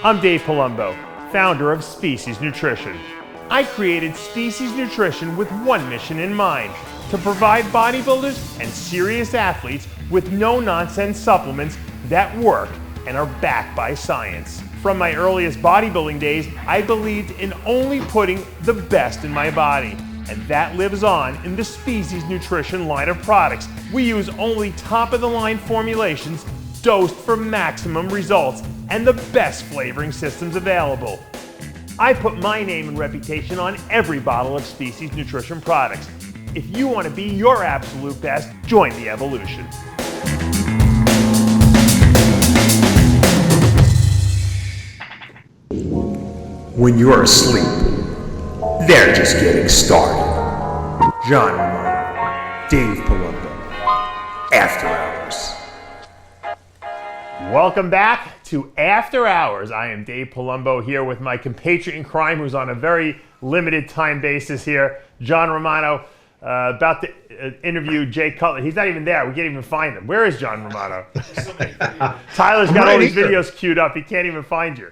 I'm Dave Palumbo, founder of Species Nutrition. I created Species Nutrition with one mission in mind, to provide bodybuilders and serious athletes with no-nonsense supplements that work and are backed by science. From my earliest bodybuilding days, I believed in only putting the best in my body. And that lives on in the Species Nutrition line of products. We use only top-of-the-line formulations dosed for maximum results and the best flavoring systems available. I put my name and reputation on every bottle of Species Nutrition products. If you want to be your absolute best, join the evolution. When you're asleep, they're just getting started. John Romano, Dave Palumbo, After Hours. Welcome back to After Hours. I am Dave Palumbo here with my compatriot in crime who's on a very limited time basis here, John Romano, about to interview Jay Cutler. He's not even there. We can't even find him. Where is John Romano? Tyler's got all these videos queued up. He can't even find you.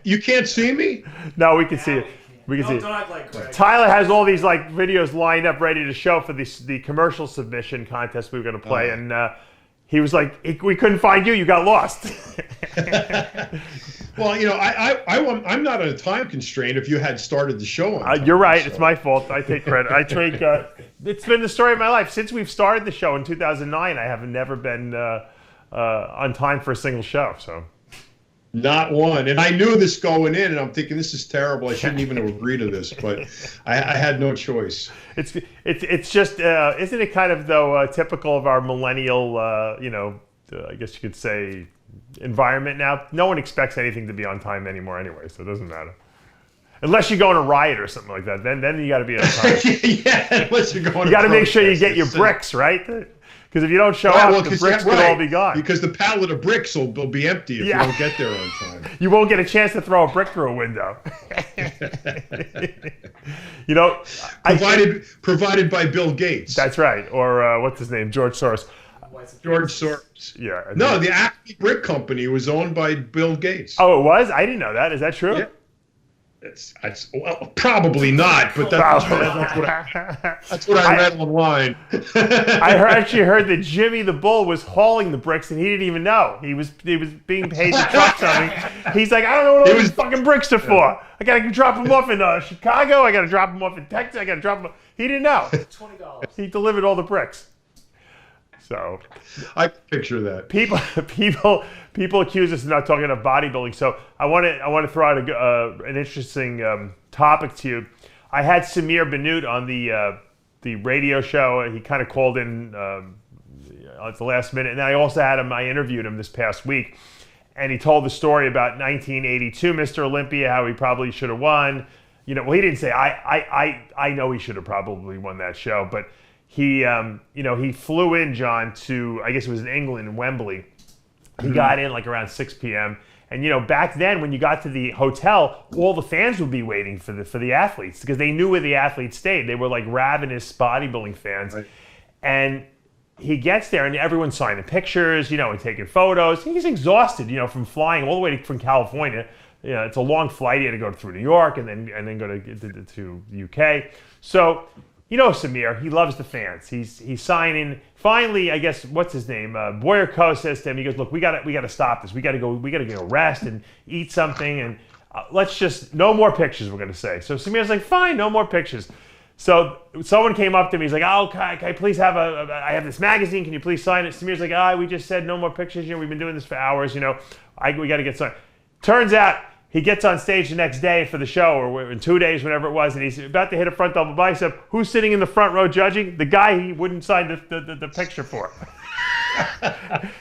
You can't see me? No, we can see it. We can see it. Don't act like Gregg. Tyler has all these like videos lined up ready to show for the commercial submission contest we were going to play, and he was like, "We couldn't find you. You got lost." Well, you know, I'm not on a time constraint. If you had started the show on time, you're right. so. It's my fault. I take credit. It's been the story of my life since we've started the show in 2009. I have never been on time for a single show. So. Not one. And I knew this going in, and I'm thinking, this is terrible. I shouldn't even have agreed to this, but I had no choice. It's just, isn't it kind of, though, typical of our millennial, I guess you could say, environment now? No one expects anything to be on time anymore anyway, so it doesn't matter. Unless you go on a riot or something like that, then you got to be on time. Yeah, unless you're going. You got to make sure you get your bricks, right? Because if you don't show up, the bricks could all be gone. Because the pallet of bricks will be empty if you don't get there on time. You won't get a chance to throw a brick through a window. You know, provided by Bill Gates. That's right. Or what's his name? George Soros. George Soros. Yeah. No, the Acme Brick Company was owned by Bill Gates. Oh, it was? I didn't know that. Is that true? Yeah. Well, probably not, but that's what I read online. I actually heard that Jimmy the Bull was hauling the bricks and he didn't even know. He was being paid to truck something. He's like, I don't know what all these fucking bricks are for. I got to drop them off in Chicago. I got to drop them off in Texas. I got to drop them off. He didn't know. $20. He delivered all the bricks. So I picture that. People accuse us of not talking enough bodybuilding. So I want to throw out an interesting topic to you. I had Samir Bannout on the radio show. He kind of called in at the last minute, and I also had him. I interviewed him this past week, and he told the story about 1982 Mr. Olympia, how he probably should have won. You know, well, he didn't say I know he should have probably won that show, but. He flew in, John, to, I guess it was in England, in Wembley. He got in like around 6 p.m. And, back then when you got to the hotel, all the fans would be waiting for the athletes because they knew where the athletes stayed. They were like ravenous bodybuilding fans. Right. And he gets there and everyone's signing pictures, and taking photos. He's exhausted, from flying all the way from California. It's a long flight. He had to go through New York and then go to the UK. So... Samir, he loves the fans. He's signing. Finally, I guess, what's his name? Boyer Coe says to him, he goes, look, we got to stop this. We got to go rest and eat something, and no more pictures, we're going to say. So Samir's like, fine, no more pictures. So someone came up to me, he's like, oh, can I please have I have this magazine, can you please sign it? Samir's like, we just said no more pictures, we've been doing this for hours, we got to get signed. Turns out, he gets on stage the next day for the show, or in 2 days, whatever it was, and he's about to hit a front double bicep. Who's sitting in the front row judging? The guy he wouldn't sign the picture for.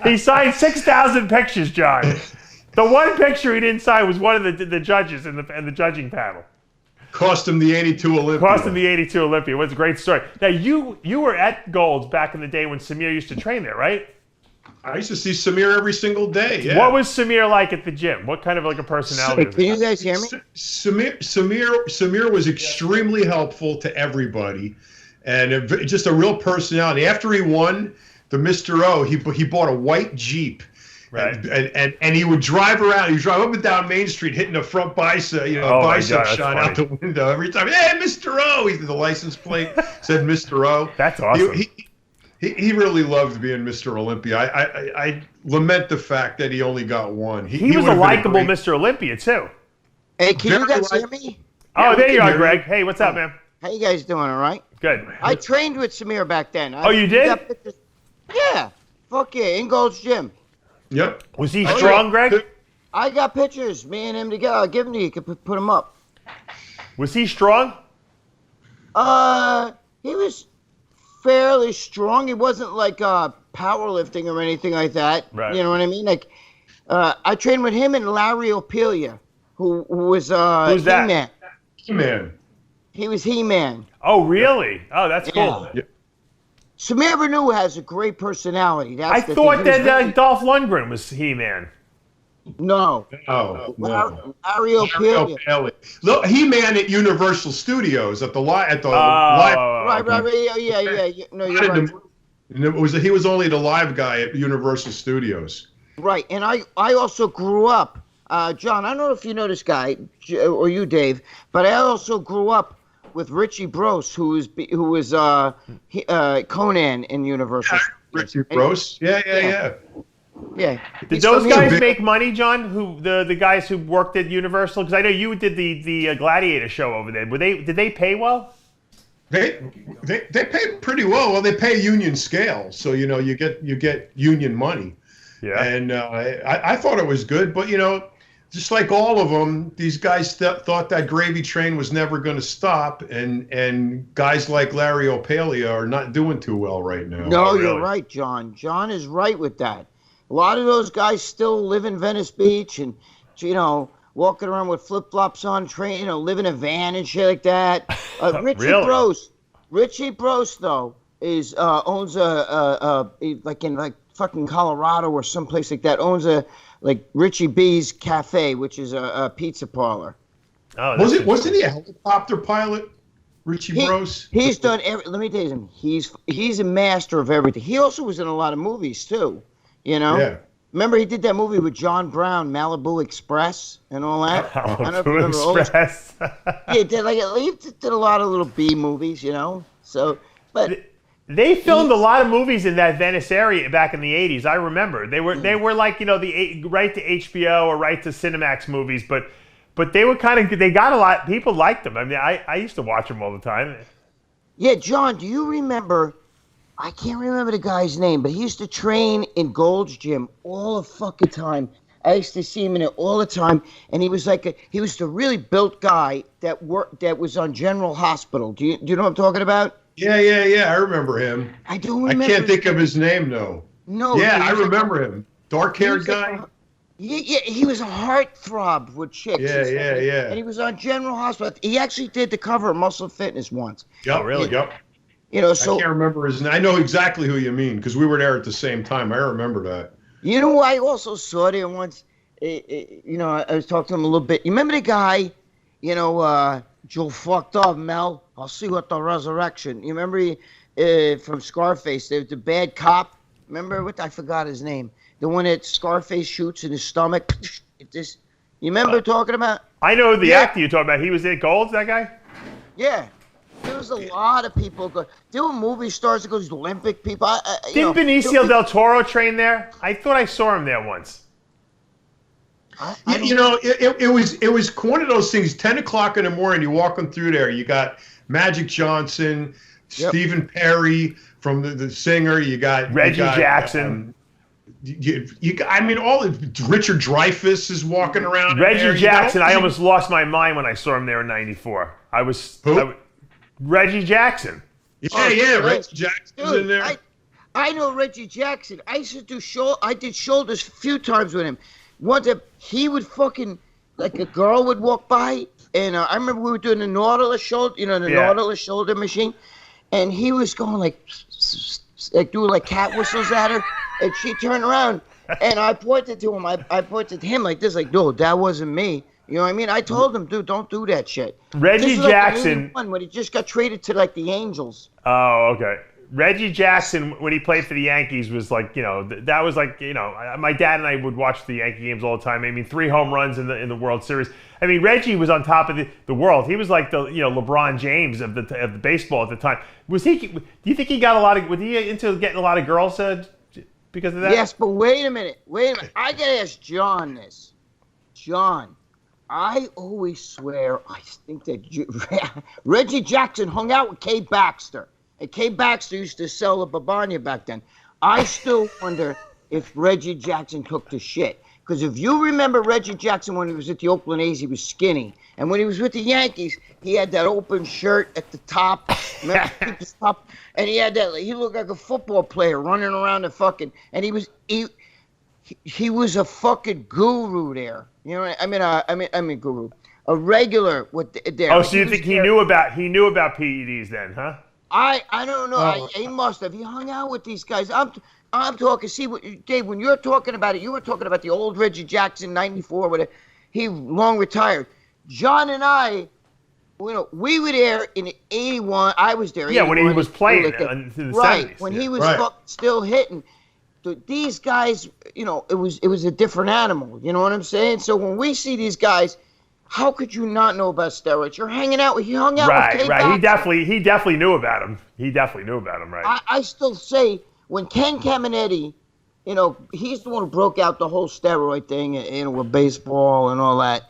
He signed 6,000 pictures, John. The one picture he didn't sign was one of the judges in the judging panel. Cost him the 82 Olympia. It was a great story. Now, you were at Gold's back in the day when Samir used to train there, right? I used to see Samir every single day. Yeah. What was Samir like at the gym? What kind of like a personality? Can you guys hear me? Samir was extremely helpful to everybody, and just a real personality. After he won the Mr. O, he bought a white Jeep, Right. And he would drive around. He'd drive up and down Main Street, hitting the front bicep, bicep shot out the window every time. Hey, Mr. O! The license plate said Mr. O. That's awesome. He really loved being Mr. Olympia. I lament the fact that he only got one. He was a likable Mr. Olympia too. Hey, can you guys hear me? Oh, there you are, Greg. Hey, what's up, man? How you guys doing? All right. Good. I trained with Samir back then. Oh, you did? Yeah. Fuck yeah, in Gold's Gym. Yep. Was he strong, Greg? I got pictures, me and him together. I'll give them to you. You can put them up. Was he strong? He was fairly strong. He wasn't like powerlifting or anything like that. Right. You know what I mean? Like, I trained with him and Larry Opelia, who was Who's that? He-Man. He-Man. He was He-Man. Oh, really? Oh, that's cool. Yeah. Samir Bannout has a great personality. I thought that Dolph Lundgren was He-Man. No. Oh, no. Larry Opelia. Look, He-Man at Universal Studios at the live. Right. Yeah. No, you're right. And he was only the live guy at Universal Studios. Right, and I also grew up, John. I don't know if you know this guy or you, Dave, but I also grew up with Richie Brose, who was Conan in Universal. Richie Brose, yeah. Yeah. Did those guys make money, John? Who the guys who worked at Universal? Because I know you did the Gladiator show over there. Did they pay well? They pay pretty well. Well, they pay union scale, so you get union money. Yeah. And I thought it was good, but just like all of them, these guys thought that gravy train was never going to stop, and guys like Larry Opelia are not doing too well right now. No, you're right, John. John is right with that. A lot of those guys still live in Venice Beach and, walking around with flip-flops on, live in a van and shit like that. Richie Brose, though, owns in fucking Colorado or someplace like that, owns Richie B's Cafe, which is a pizza parlor. Oh, wasn't he a helicopter pilot, Richie Brose? He's done let me tell you something. He's a master of everything. He also was in a lot of movies too. Yeah. Remember he did that movie with John Brown, Malibu Express, and all that. Malibu Express. Yeah, he did a lot of little B movies, So, but. They filmed a lot of movies in that Venice area back in the 80s. I remember. They were like, the right to HBO or right to Cinemax movies, but they were they got a lot. People liked them. I mean, I used to watch them all the time. Yeah, John, do you remember? I can't remember the guy's name, but he used to train in Gold's Gym all the fucking time. I used to see him in it all the time, and he was he was the really built guy that was on General Hospital. Do you know what I'm talking about? Yeah. I remember him. I don't remember. I can't think of his name, though. No. Yeah, I remember him. Dark-haired guy. Yeah, he was a heartthrob with chicks. Yeah. And he was on General Hospital. He actually did the cover of Muscle Fitness once. Yep, really? Yep. So I can't remember his name. I know exactly who you mean because we were there at the same time. I remember that. I also saw there once. I was talking to him a little bit. You remember the guy? Joe fucked up, Mel. I'll see what the resurrection. You remember from Scarface? The bad cop. Remember I forgot his name. The one that Scarface shoots in his stomach. You remember talking about? I know the actor you're talking about. He was at Gold's, that guy? Yeah. There was a lot of people. There were movie stars that goes Olympic people. Didn't Benicio del Toro train there? I thought I saw him there once. It was one of those things. 10 o'clock in the morning, you're walking through there. You got Magic Johnson, Stephen Perry from the singer. You got Reggie Jackson. All Richard Dreyfuss is walking around. Reggie Jackson. I almost lost my mind when I saw him there in '94. Reggie Jackson. Yeah, Reggie Jackson's in there. I know Reggie Jackson. I used to do I did shoulders a few times with him. One time, he would a girl would walk by, and I remember we were doing the Nautilus shoulder, Nautilus shoulder machine, and he was going doing cat whistles at her, and she turned around, and I pointed to him. I pointed to him like this, no, that wasn't me. You know what I mean? I told him, dude, don't do that shit. Reggie Jackson. When he just got traded to the Angels. Oh, okay. Reggie Jackson, when he played for the Yankees, was like, that was like, my dad and I would watch the Yankee games all the time. I mean, 3 home runs in the World Series. I mean, Reggie was on top of the world. He was like the LeBron James of the baseball at the time. Was he? Do you think he got a lot of? Was he into getting a lot of girls because of that? Yes, but wait a minute. I gotta ask John this. John, I always swear I think that Reggie Jackson hung out with Kay Baxter. And Kay Baxter used to sell a Babania back then. I still wonder if Reggie Jackson took the shit. Because if you remember Reggie Jackson when he was at the Oakland A's, he was skinny. And when he was with the Yankees, he had that open shirt at the top. Remember, the top? And he had that, he looked like a football player running around the fucking, and he was a fucking guru there. You know, I mean guru. A regular with there. Oh, so you think he knew about PEDs then, huh? I don't know. He must have. He hung out with these guys. I'm talking. See, Dave, when you're talking about it, you were talking about the old Reggie Jackson, '94, whatever. He long retired. John and I, we were there in '81. I was there. Yeah, when he was playing in the right 70s. when he was still hitting. These guys, it was a different animal. You know what I'm saying? So when we see these guys, how could you not know about steroids? You're hanging out with. He hung out with Kay Baxter. He definitely knew about him. Right? I still say when Ken Caminetti, he's the one who broke out the whole steroid thing, with baseball and all that.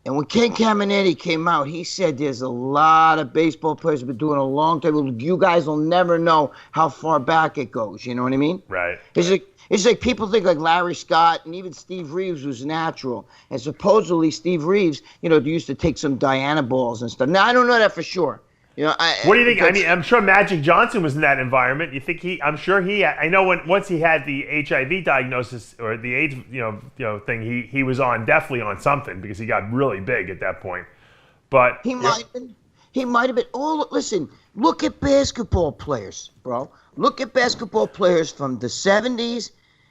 And when Ken Caminetti came out, he said there's a lot of baseball players who've been doing it a long time. You guys will never know how far back it goes. You know what I mean? Right. It's like people think like Larry Scott and even Steve Reeves was natural. And supposedly Steve Reeves, they used to take some Diana balls and stuff. Now, I don't know that for sure. What do you think? I mean, I'm sure Magic Johnson was in that environment. You think I know once he had the HIV diagnosis or the AIDS, thing, he was definitely on something because he got really big at that point. But he might have been. Oh, listen, look at basketball players, bro. Look at basketball players from the 70s,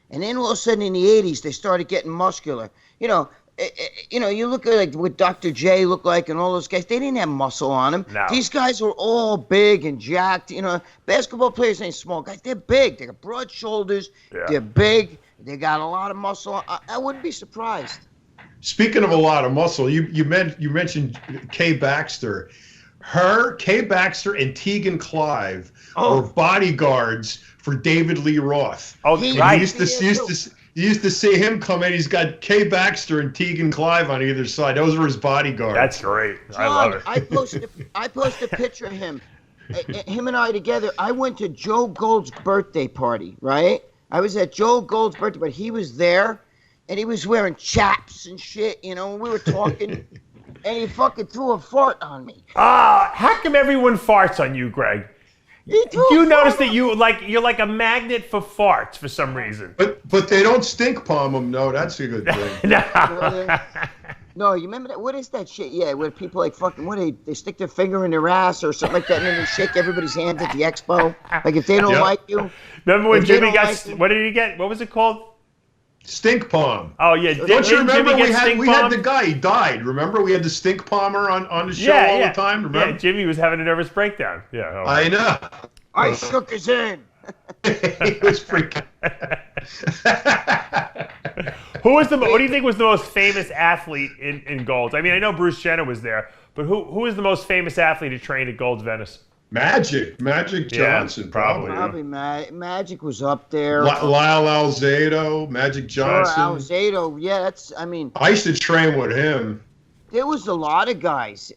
and then all of a sudden in the 80s they started getting muscular. You look at like what Dr. J looked like and all those guys. They didn't have muscle on them. No. These guys were all big and jacked. Basketball players ain't small guys. They're big. They got broad shoulders. Yeah. They're big. They got a lot of muscle. I wouldn't be surprised. Speaking of a lot of muscle, you mentioned Kay Baxter. Kay Baxter and Tegan Clive were bodyguards for David Lee Roth. Oh, right. You used to see him come in. He's got Kay Baxter and Tegan Clive on either side. Those were his bodyguards. That's great. John, I love it. I posted a picture of him and I together. I went to Joe Gold's birthday party, right? I was at Joe Gold's birthday party. He was there, and he was wearing chaps and shit, and we were talking, and he fucking threw a fart on me. How come everyone farts on you, Greg? You notice that you're like a magnet for farts for some reason. But they don't stink palm them. No, that's a good thing. No, you remember that? What is that shit? Yeah, where people like fucking they stick their finger in their ass or something like that, and then they shake everybody's hand at the expo. Like if they don't like you. Remember when Jimmy got? What did he get? What was it called? Stink palm. Oh yeah. Don't you remember we had the guy? He died. Remember we had the stink palmer on the show all the time. Remember? Yeah, Jimmy was having a nervous breakdown. Yeah. I know. I shook his hand. He was freaking. What do you think was the most famous athlete in Gold's? I mean, I know Bruce Jenner was there, but who was the most famous athlete who trained at Gold's Venice? Magic Johnson, probably. Probably Magic was up there. Lyle Alzado, Magic Johnson. Alzado, yeah, I used to train with him. There was a lot of guys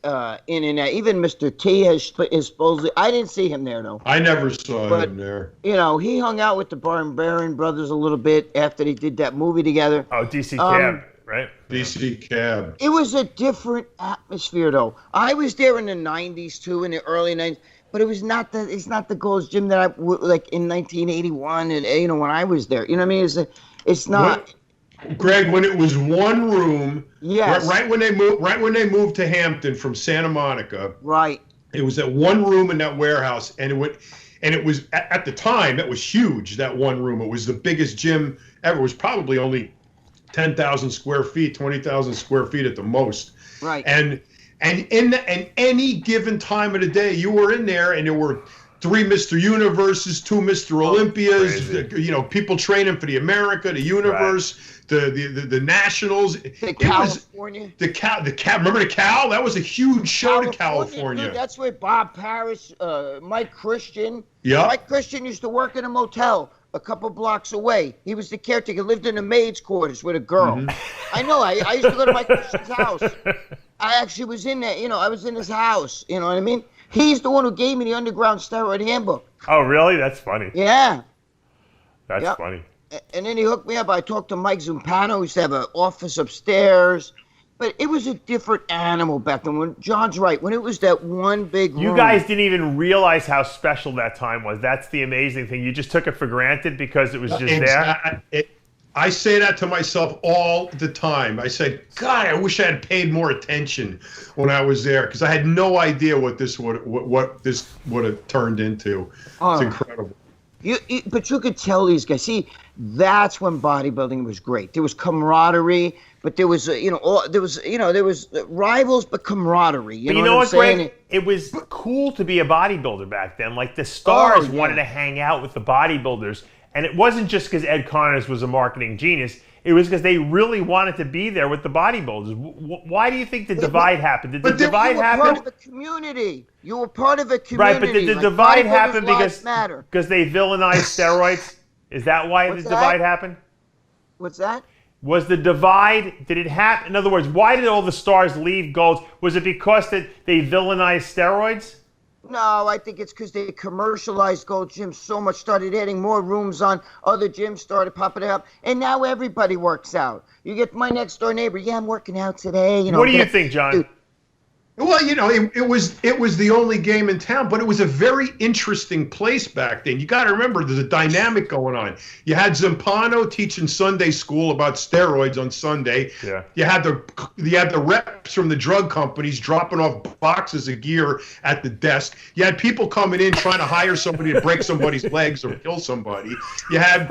in and out. Even Mr. T has supposedly. I didn't see him there though. I never saw him there. He hung out with the Barbarian brothers a little bit after they did that movie together. Oh, DC Cab, right? DC Cab. It was a different atmosphere though. I was there in the '90s too, in the early '90s. But it's not the Gold's Gym that I like in 1981 and when I was there. You know what I mean? It's not. Greg, when it was one room, yes. Right when they moved to Hampton from Santa Monica, right. It was that one room in that warehouse, and it was at the time it was huge. That one room, it was the biggest gym ever. It was probably only 10,000 square feet, 20,000 square feet at the most. Right. And in any given time of the day, you were in there, and there were 3 Mr. Universes, 2 Mr. Olympias, crazy. people training for the America, the Universe, the Nationals. The California. Remember the Cal? That was a huge show to California. Dude, that's where Bob Parrish, Mike Christian. Yeah. Mike Christian used to work in a motel a couple blocks away. He was the caretaker, lived in the maid's quarters with a girl. Mm-hmm. I know. I used to go to Mike Christian's house. I actually was in there. I was in his house. You know what I mean? He's the one who gave me the Underground Steroid Handbook. Oh, really? That's funny. Yeah. That's funny. And then he hooked me up. I talked to Mike Zumpano. He used to have an office upstairs. But it was a different animal back then. When John's right, when it was that one big room. You guys didn't even realize how special that time was. That's the amazing thing. You just took it for granted because it was just there. I say that to myself all the time. I say, God, I wish I had paid more attention when I was there because I had no idea what this would have turned into. It's incredible. But you could tell these guys. See, that's when bodybuilding was great. There was camaraderie, but there was there was rivals, but camaraderie. You know what, Greg? It was cool to be a bodybuilder back then. Like the stars wanted to hang out with the bodybuilders. And it wasn't just because Ed Connors was a marketing genius. It was because they really wanted to be there with the bodybuilders. Why do you think the divide happened? Did the divide happen? You were part of a community. You were part of a community. Right, but did the divide happen because they villainized steroids? Is that why the divide happened? What's that? Was the divide, did it happen? In other words, why did all the stars leave Golds? Was it because that they villainized steroids? No, I think it's because they commercialized Gold Gym so much, started adding more rooms on, other gyms started popping up, and now everybody works out. You get my next door neighbor, I'm working out today. What do you think, John? Dude, Well, it was the only game in town, but it was a very interesting place back then. You got to remember, there's a dynamic going on. You had Zampano teaching Sunday school about steroids on Sunday. Yeah. You had the reps from the drug companies dropping off boxes of gear at the desk. You had people coming in trying to hire somebody to break somebody's legs or kill somebody. You had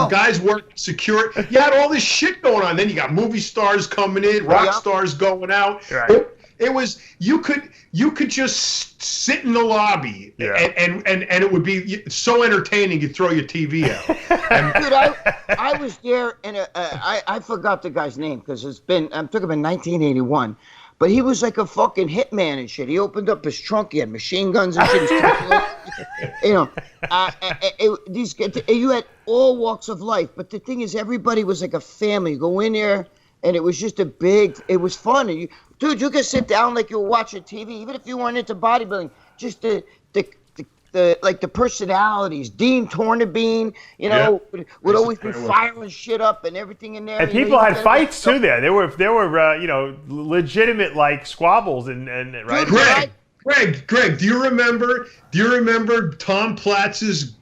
guys working secure. You had all this shit going on. Then you got movie stars coming in, rock stars going out. Right. It was you could just sit in the lobby and it would be so entertaining you'd throw your TV out. Dude, I was there and I forgot the guy's name because I'm talking about 1981, but he was like a fucking hitman and shit. He opened up his trunk, he had machine guns and shit. These guys, you had all walks of life, but the thing is, everybody was like a family. You go in there. And it was just it was fun. And dude, you could sit down like you were watching TV, even if you weren't into bodybuilding. Just the personalities. Dean Tornabene, would always be firing shit up and everything in there. And people had fights too there. There were legitimate like squabbles and right. Greg, do you remember Tom Platz's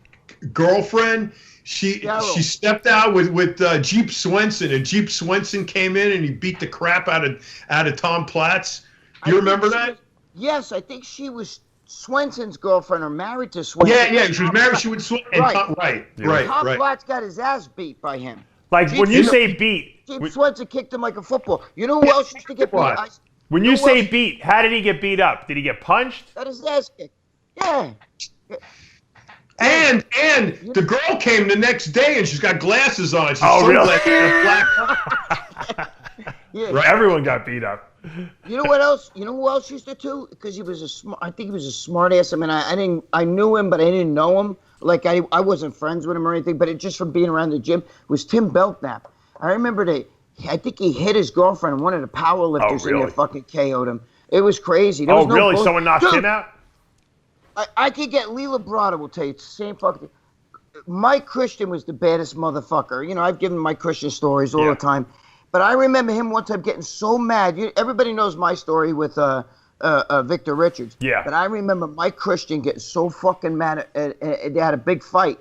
girlfriend? She stepped out with Jeep Swenson, and Jeep Swenson came in and he beat the crap out of Tom Platz. Do you remember that? Yes, I think she was Swenson's girlfriend or married to Swenson. Yeah, she was married. She would right. Tom Platz got his ass beat by him. Like when you say beat, Jeep Swenson kicked him like a football. You know who else used to get beat? When you say beat, how did he get beat up? Did he get punched? Got his ass kicked. Yeah. And the girl came the next day and she's got glasses on. She's really? Black. Yeah. Right, everyone got beat up. You know what else? You know who else used to do? Because he was I think he was a smart ass. I mean, I knew him, but I didn't know him. Like I wasn't friends with him or anything. But it just from being around the gym was Tim Belknap. I remember I think he hit his girlfriend and one of the power lifters in there fucking KO'd him. It was crazy. Really? Someone knocked him out? I could get Leela Brada will tell you it's the same fucking thing. Mike Christian was the baddest motherfucker. I've given Mike Christian stories all the time. But I remember him one time getting so mad. Everybody knows my story with Victor Richards. Yeah. But I remember Mike Christian getting so fucking mad. They had a big fight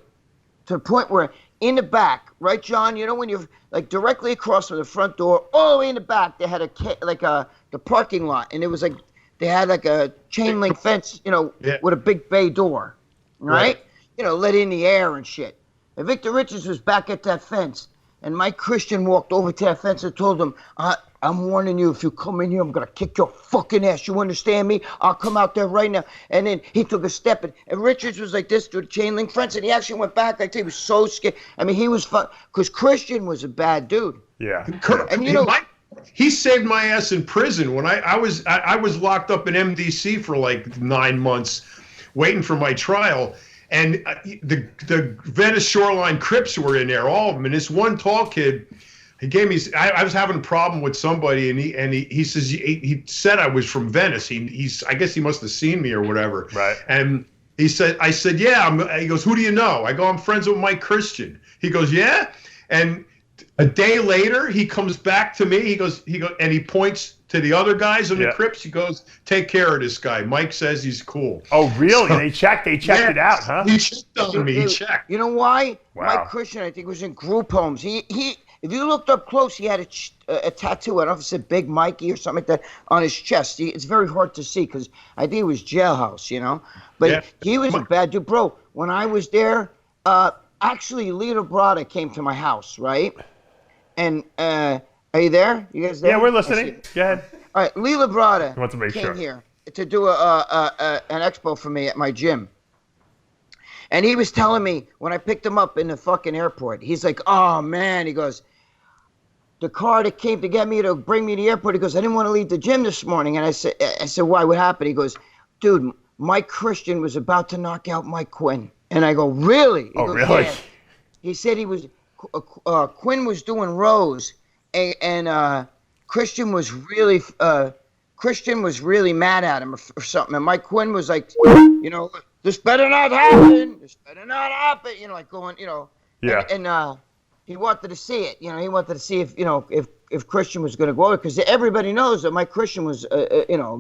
to the point where in the back, right, John? When you're like directly across from the front door, all the way in the back, they had the parking lot. And it was like, they had like a chain link fence, with a big bay door, right? Let in the air and shit. And Victor Richards was back at that fence. And Mike Christian walked over to that fence and told him, I'm warning you, if you come in here, I'm going to kick your fucking ass. You understand me? I'll come out there right now. And then he took a step, and Richards was like this to the chain link fence, and he actually went back like that. He was so scared. I mean, he was fun, because Christian was a bad dude. Yeah. And you know, he saved my ass in prison when I was locked up in MDC for like 9 months, waiting for my trial. And the Venice Shoreline Crips were in there, all of them. And this one tall kid, he gave me. I was having a problem with somebody, and he says he said I was from Venice. I guess he must have seen me or whatever. Right. And I said, yeah. He goes, who do you know? I go, I'm friends with Mike Christian. He goes, yeah. And a day later, he comes back to me. He goes, and he points to the other guys in the Crips. He goes, take care of this guy. Mike says he's cool. Oh, really? So, they checked it out, huh? He checked on me. He checked. You know why? Wow. Mike Christian, I think, was in group homes. He if you looked up close, he had a tattoo. I don't know if it said Big Mikey or something like that on his chest. It's very hard to see because I think it was jailhouse, you know. But he was a bad dude, bro. When I was there, actually, Lita Brada came to my house, right? And are you there? You guys there? Yeah, we're listening. Go ahead. All right, Lila Brada came here to do an expo for me at my gym. And he was telling me when I picked him up in the fucking airport, he's like, oh, man, he goes, the car that came to get me to bring me to the airport, he goes, I didn't want to leave the gym this morning. And I said, why? What happened? He goes, dude, Mike Christian was about to knock out Mike Quinn. And I go, really? He goes, really? Yeah. He said Quinn was doing rows, and Christian was really mad at him or something. And Mike Quinn was like, you know, this better not happen. This better not happen. You know, like going, you know. Yeah. And he wanted to see it. You know, he wanted to see if Christian was going to go over, because everybody knows that Mike Christian was,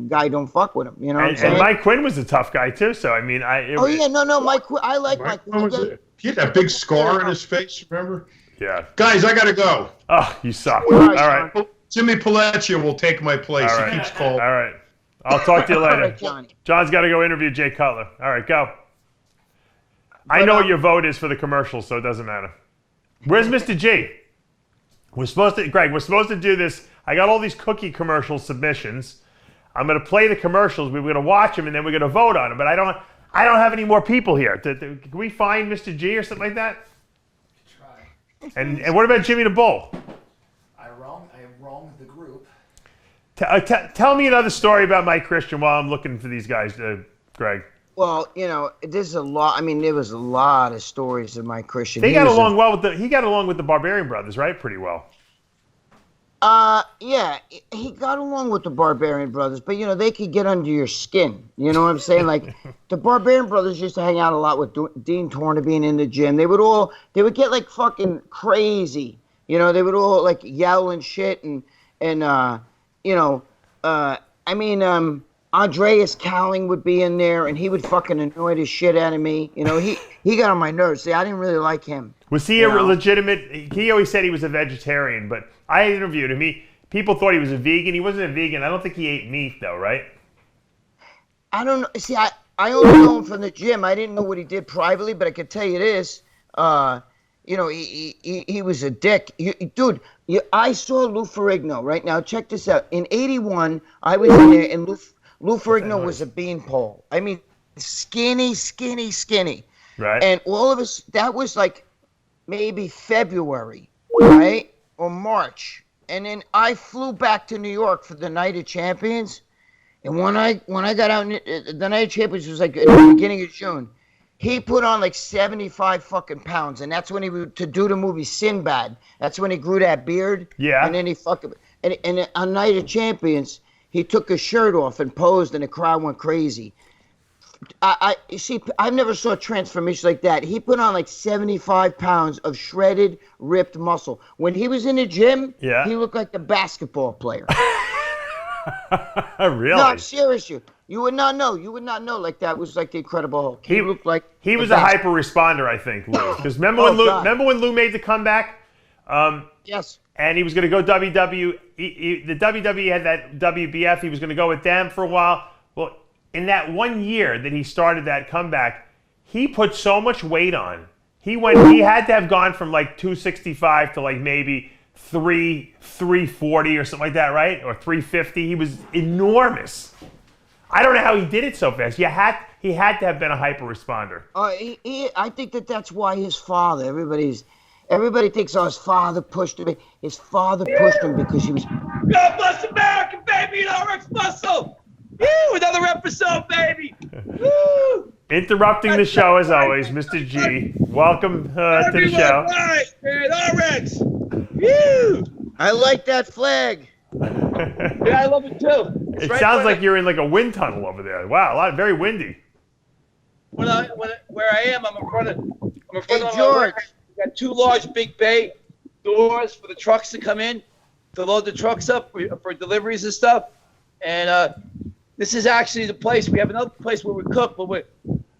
guy don't fuck with him. You know what I'm saying? And Mike Quinn was a tough guy too. So I mean, Mike Quinn. I like Mike Quinn. He had that big scar on his face. Remember? Yeah. Guys, I gotta go. Oh, you suck. All right. Jimmy Pellechia will take my place. All right. He keeps calling. All right. I'll talk to you later. All right, Johnny. John's got to go interview Jay Cutler. All right, go. I know what your vote is for the commercials, so it doesn't matter. Where's Mr. G? Greg, we're supposed to do this. I got all these cookie commercial submissions. I'm going to play the commercials. We're going to watch them, and then we're going to vote on them. But I don't have any more people here. Can we find Mr. G or something like that? Try. And what about Jimmy the Bull? I wronged the group. Tell me another story about Mike Christian while I'm looking for these guys, Greg. Well, you know, there's a lot. I mean, there was a lot of stories of Mike Christian. He got along with the Barbarian Brothers, right? Pretty well. Yeah, he got along with the Barbarian Brothers, but you know, they could get under your skin. You know what I'm saying? Like the Barbarian Brothers used to hang out a lot with Dean Tornabene in the gym. They would get like fucking crazy. You know, they would all like yell and shit and Andreas Cowling would be in there, and he would fucking annoy the shit out of me. You know, he got on my nerves. See, I didn't really like him. Was he a legitimate? He always said he was a vegetarian, but I interviewed him. People thought he was a vegan. He wasn't a vegan. I don't think he ate meat, though, right? I don't know. See, I only know him from the gym. I didn't know what he did privately, but I could tell you this. You know, he was a dick. Dude, I saw Lou Ferrigno right now. Check this out. In '81, I was in there, and Lou Ferrigno was a beanpole. I mean, skinny. Right. And all of us, that was like maybe February, right? Or March. And then I flew back to New York for the Night of Champions. And when I got out, the Night of Champions was like at the beginning of June. He put on like 75 fucking pounds. And that's when to do the movie Sinbad. That's when he grew that beard. Yeah. And then he and on Night of Champions, he took his shirt off and posed, and the crowd went crazy. You see, I've never saw a transformation like that. He put on like 75 pounds of shredded, ripped muscle. When he was in the gym, he looked like a basketball player. Really? No, I'm serious. You would not know. Like that was like the Incredible Hulk. He looked like he was a hyper responder, I think, Lou. Because remember when Lou made the comeback? Yes. And he was going to go WWE. The WWE had that WBF. He was going to go with them for a while. Well, in that 1 year that he started that comeback, he put so much weight on. He had to have gone from like 265 to like maybe 340 or something like that, right? Or 350. He was enormous. I don't know how he did it so fast. He had to have been a hyper responder. I think that's why his father. Everybody thinks his father pushed him. His father pushed him because he was. God bless America, baby, and RXMuscle. Woo! Another episode, baby. Woo! Interrupting the show as always, Mr. G. Welcome to the show. Right, man, RX. Woo! I like that flag. Yeah, I love it too. It sounds like you're in like a wind tunnel over there. Wow, very windy. Where I am, I'm in front of. Hey, George. We got 2 large big bay doors for the trucks to come in, to load the trucks up for deliveries and stuff. And this is actually the place. We have another place where we cook, but we're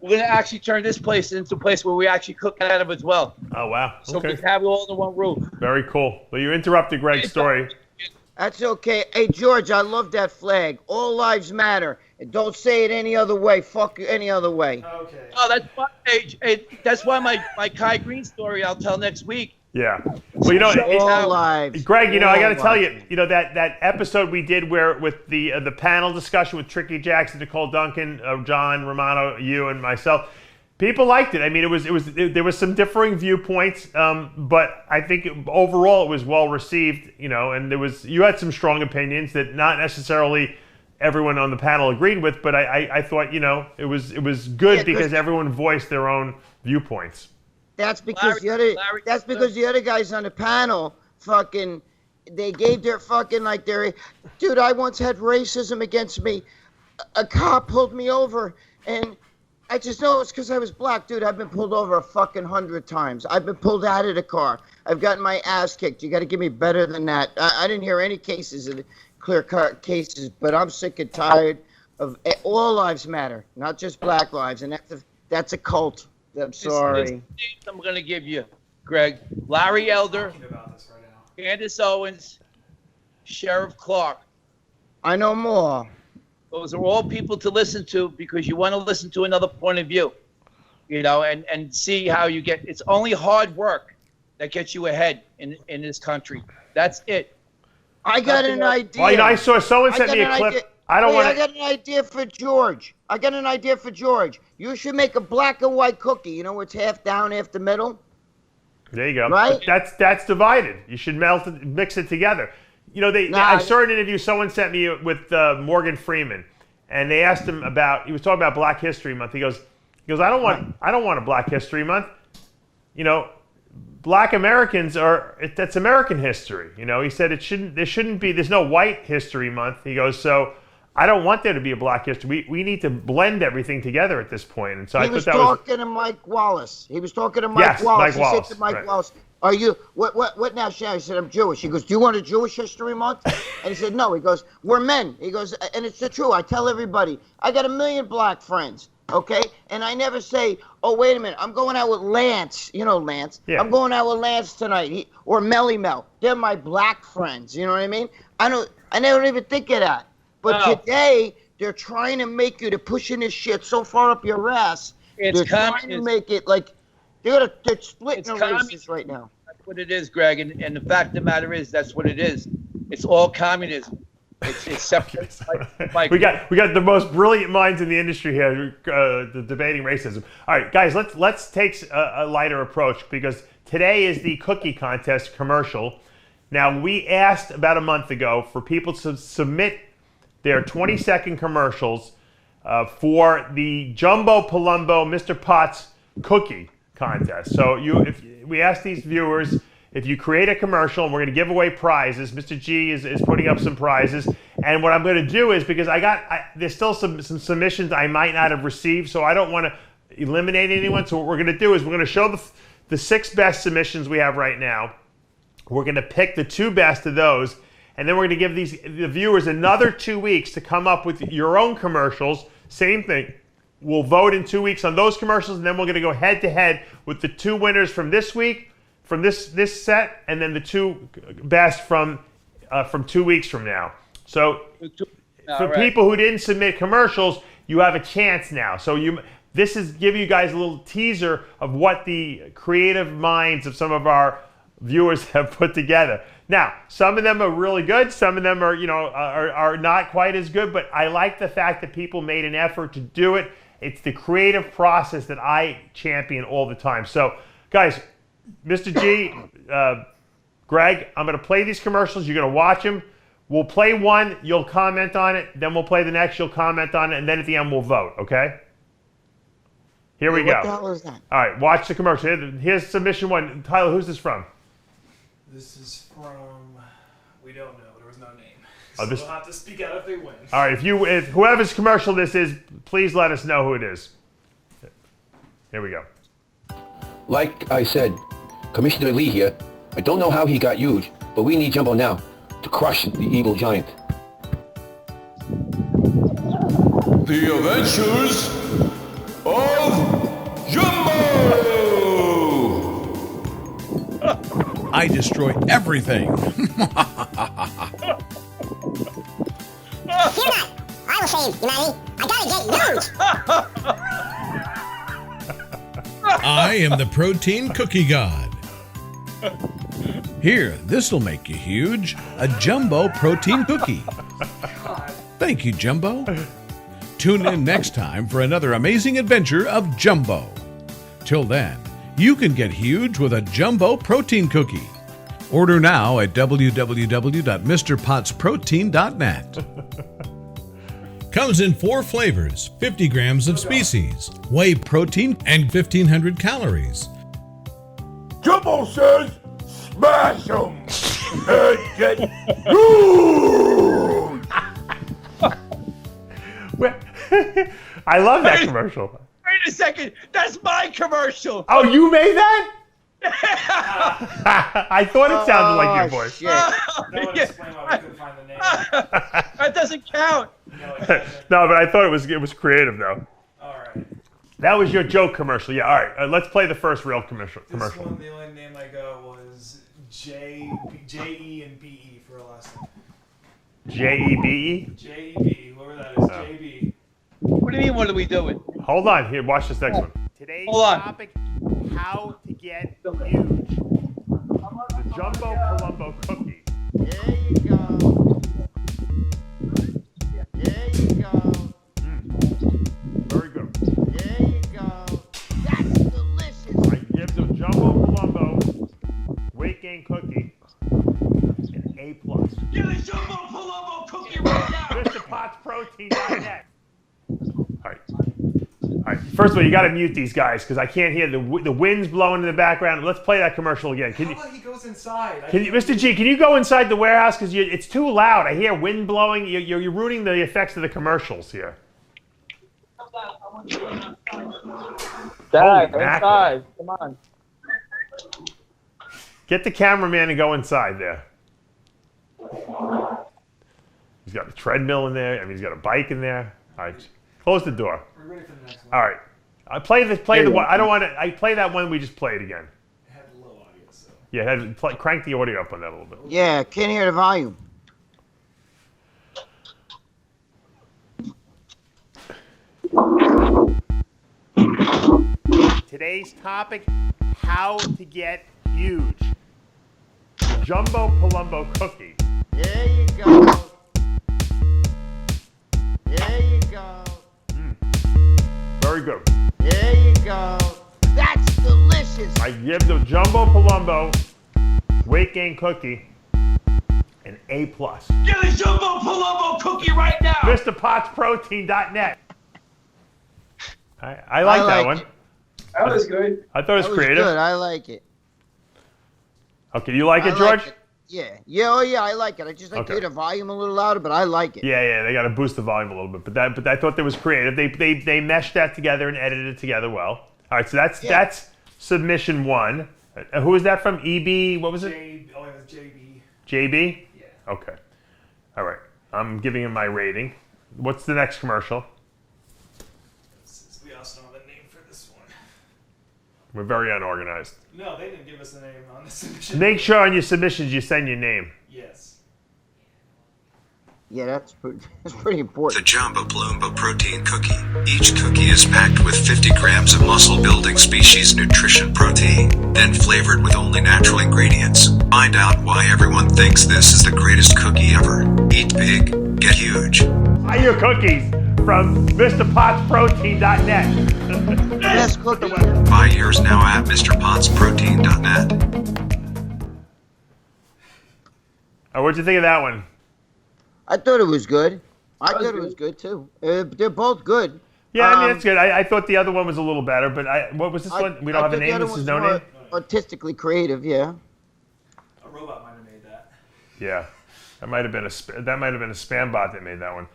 going to actually turn this place into a place where we actually cook out of as well. Oh, wow. So Okay. we have it all under one roof. Very cool. Well, you interrupted Gregg's story. That's okay. Hey, George, I love that flag. All lives matter. And don't say it any other way. Fuck you any other way. Okay. Oh, that's why. That's why my Kai Green story I'll tell next week. Yeah. Well, you know, All lives. Greg, you know, I got to All tell lives. you, that episode we did with the panel discussion with Tricky Jackson, Nicole Duncan, John, Romano, you, and myself. People liked it. I mean, there was some differing viewpoints, but I think overall it was well received. You know, and you had some strong opinions that not necessarily everyone on the panel agreed with, but I thought, you know, it was good because everyone voiced their own viewpoints. That's because the other guys on the panel fucking they gave their fucking dude, I once had racism against me. A cop pulled me over and I just know it's because I was black. Dude, I've been pulled over 100 times. I've been pulled out of the car. I've gotten my ass kicked. You got to give me better than that. I didn't hear any cases of clear-cut cases, but I'm sick and tired of all lives matter, not just black lives, and that's a cult. I'm sorry. I'm going to give you, Greg. Larry Elder, Thinking about this right now. Candace Owens, Sheriff Clark. I know more. Those are all people to listen to because you want to listen to another point of view, you know, and see how you get. It's only hard work that gets you ahead in this country. That's it. I got an idea. Well, you know, I saw someone sent me a clip. Idea. I got an idea for George. You should make a black and white cookie. You know, where it's half down, half the middle. There you go. Right? That's divided. You should mix it together. You know, I saw an interview someone sent me with Morgan Freeman, and they asked him he was talking about Black History Month. He goes, I don't want a Black History Month. You know, Black Americans that's American history. You know, he said there's no White History Month. He goes, so I don't want there to be a Black History. We need to blend everything together at this point. And so He was talking to Mike Wallace. He said to Mike right. Wallace, are you, what nationality? He said, I'm Jewish. He goes, do you want a Jewish History Month? And he said, no. He goes, we're men. He goes, and it's the truth. I tell everybody, I got 1 million black friends, okay? And I never say, oh, wait a minute, I'm going out with Lance. You know Lance. Yeah. I'm going out with Lance tonight. Or Melly Mel. They're my black friends. You know what I mean? I never even think of that. But today, they're trying to make you, they're pushing this shit so far up your ass. They're trying to make it like, they're splitting the races right now. That's what it is, Greg. And the fact of the matter is, that's what it is. It's all communism. It's separate. We got the most brilliant minds in the industry here debating racism. All right, guys, let's take a lighter approach because today is the cookie contest commercial. Now, we asked about a month ago for people to submit their 20-second commercials for the Jumbo Palumbo Mr. Potts cookie contest. So if we asked these viewers, if you create a commercial, and we're going to give away prizes. Mr. G is putting up some prizes. And what I'm going to do is, because there's still some submissions I might not have received, so I don't want to eliminate anyone. So what we're going to do is we're going to show the 6 best submissions we have right now. We're going to pick the 2 best of those. And then we're going to give the viewers another 2 weeks to come up with your own commercials. Same thing. We'll vote in 2 weeks on those commercials, and then we're going to go head-to-head with the 2 winners from this week, from this set, and then the 2 best from 2 weeks from now. So for people who didn't submit commercials, you have a chance now. So this is giving you guys a little teaser of what the creative minds of some of our viewers have put together. Now, some of them are really good. Some of them are, are not quite as good. But I like the fact that people made an effort to do it. It's the creative process that I champion all the time. So, guys, Mr. G, Greg, I'm going to play these commercials. You're going to watch them. We'll play one. You'll comment on it. Then we'll play the next. You'll comment on it. And then at the end, we'll vote. Okay? Here we go. What the hell is that? All right, watch the commercial. Here's submission one. Tyler, who's this from? This is from, we don't know. There was no name. Oh, So this- we'll have to speak out if they win. All right, if whoever's commercial this is, please let us know who it is. Here we go. Like I said, Commissioner Lee here. I don't know how he got huge, but we need Jumbo now to crush the evil giant. The Adventures of Jumbo! I destroy everything. Hear that? I was saying, Manny, I gotta get huge. I am the protein cookie god. Here, this'll make you huge. A Jumbo protein cookie. Thank you, Jumbo. Tune in next time for another amazing adventure of Jumbo. Till then, you can get huge with a Jumbo protein cookie. Order now at www.mrpotsprotein.net. Comes in 4 flavors, 50 grams of species, whey protein, and 1,500 calories. Jumbo says, smash 'em and get huge! I love that commercial. Wait a second. That's my commercial. Oh, you made that? I thought it sounded like your voice. Shit. That would explain why we couldn't find the name. That doesn't count. No, it doesn't. No, but I thought it was creative though. All right. That was your joke commercial. Yeah. All right. Let's play the first real commercial. This one, the only name I got was J-E and B-E for a last name. J-E-B-E. J-E-B, whoever that is, J-B. What do you mean, what are we doing? Hold on. Here, watch this next one. Today's Hold on. topic: how to get huge. The Jumbo Palumbo cookie. There you go. There you go. Very good. There you go. That's delicious. I give the Jumbo Palumbo weight gain cookie an A+. Give the Jumbo Palumbo cookie right now. MrPotsProtein.net. All right. All right. First of all, you got to mute these guys because I can't hear the wind's blowing in the background. Let's play that commercial again. Can How you, about he goes inside? Mr. G? Can you go inside the warehouse because it's too loud? I hear wind blowing. You're ruining the effects of the commercials here. Dad, mackerel. inside. Come on. Get the cameraman and go inside there. He's got a treadmill in there. I mean, he's got a bike in there. All right. Close the door. We're ready for the next one. All right. I play the one. I don't want to. I play that one we just played again. It had low audio, so. Yeah, crank the audio up on that a little bit. Yeah, can't hear the volume. Today's topic: how to get huge. Jumbo Palumbo cookie. There you go. There you go. Very good. There you go. That's delicious. I give the Jumbo Palumbo weight gain cookie an A+. Give the Jumbo Palumbo cookie right now. MrPotsProtein.net. I like that like one. it. That was good. I thought it was That was creative. good. I like it. Okay, you like it, I George? like it. Yeah. Yeah. Oh, yeah. I like it. I just like to Okay. hear the volume a little louder, but I like it. Yeah, they got to boost the volume a little bit. But I thought that was creative. They meshed that together and edited it together well. All right, so that's submission one. Who is that from? EB? What was it? It was JB. JB? Yeah. Okay. All right. I'm giving him my rating. What's the next commercial? We also don't have a name for this one. We're very unorganized. No, they didn't give us a name on this submission. Make sure on your submissions you send your name. Yes. Yeah, that's pretty important. The Jumbo Palumbo protein cookie. Each cookie is packed with 50 grams of muscle-building species nutrition protein. then flavored with only natural ingredients. Find out why everyone thinks this is the greatest cookie ever. Eat big, get huge. Buy your cookies from MrPottsProtein.net. Best cookie. Buy yours now at MrPottsProtein.net. What'd you think of that one? I thought it was good. I thought it was good too. They're both good. Yeah, I mean, it's good. I thought the other one was a little better, but what was this one? We don't have a name. This is no name? Artistically creative, yeah. A robot might have made that. Yeah. That might have been a spam bot that made that one.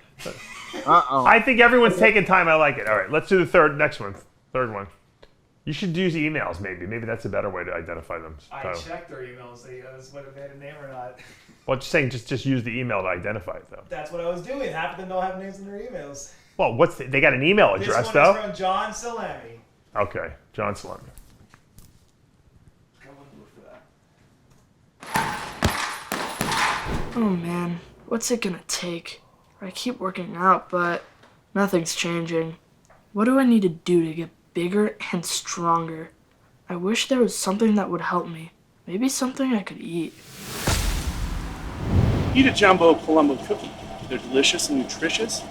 Uh-oh. I think everyone's taking time. I like it. All right, let's do the next one. Third one. You should use emails, maybe. Maybe that's a better way to identify them. I checked their emails. They whether they had a name or not. Well, just saying, just use the email to identify it, though. That's what I was doing. Half of them don't have names in their emails. Well, they got an email address, this one though? Is from John Salami. Okay, John Salami. I wouldn't look for that. Oh man, what's it gonna take? I keep working out, but nothing's changing. What do I need to do to get bigger and stronger? I wish there was something that would help me. Maybe something I could eat. Eat a jumbo Palumbo cookie. They're delicious and nutritious.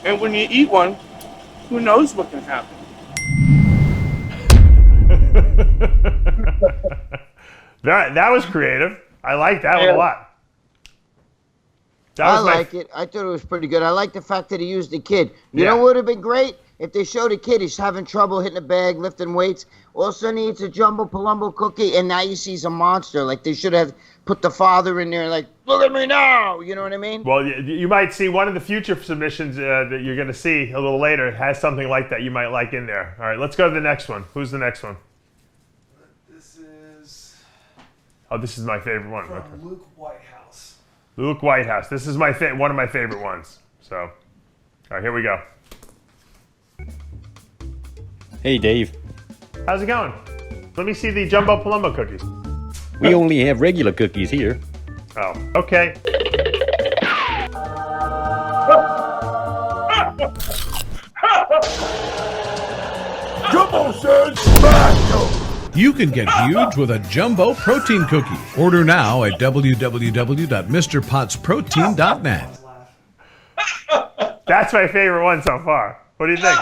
And when you eat one, who knows what can happen? That was creative. I like that one a lot. I like it. I thought it was pretty good. I like the fact that he used the kid. You know what would have been great? If they showed a kid he's having trouble hitting a bag, lifting weights, all of a sudden he eats a jumbo Palumbo cookie, and now you see he's a monster. Like, they should have put the father in there, like, look at me now! You know what I mean? Well, you might see one of the future submissions that you're going to see a little later has something like that you might like in there. All right, let's go to the next one. Who's the next one? This is... Oh, this is my favorite one. From Okay. Luke Whitehouse. Luke Whitehouse. This is one of my favorite ones. So, all right, here we go. Hey, Dave. How's it going? Let me see the jumbo Palumbo cookies. We only have regular cookies here. Oh, okay. Jumbo says smash 'em! You can get huge with a jumbo protein cookie. Order now at www.mrpottsprotein.net. That's my favorite one so far. What do you think?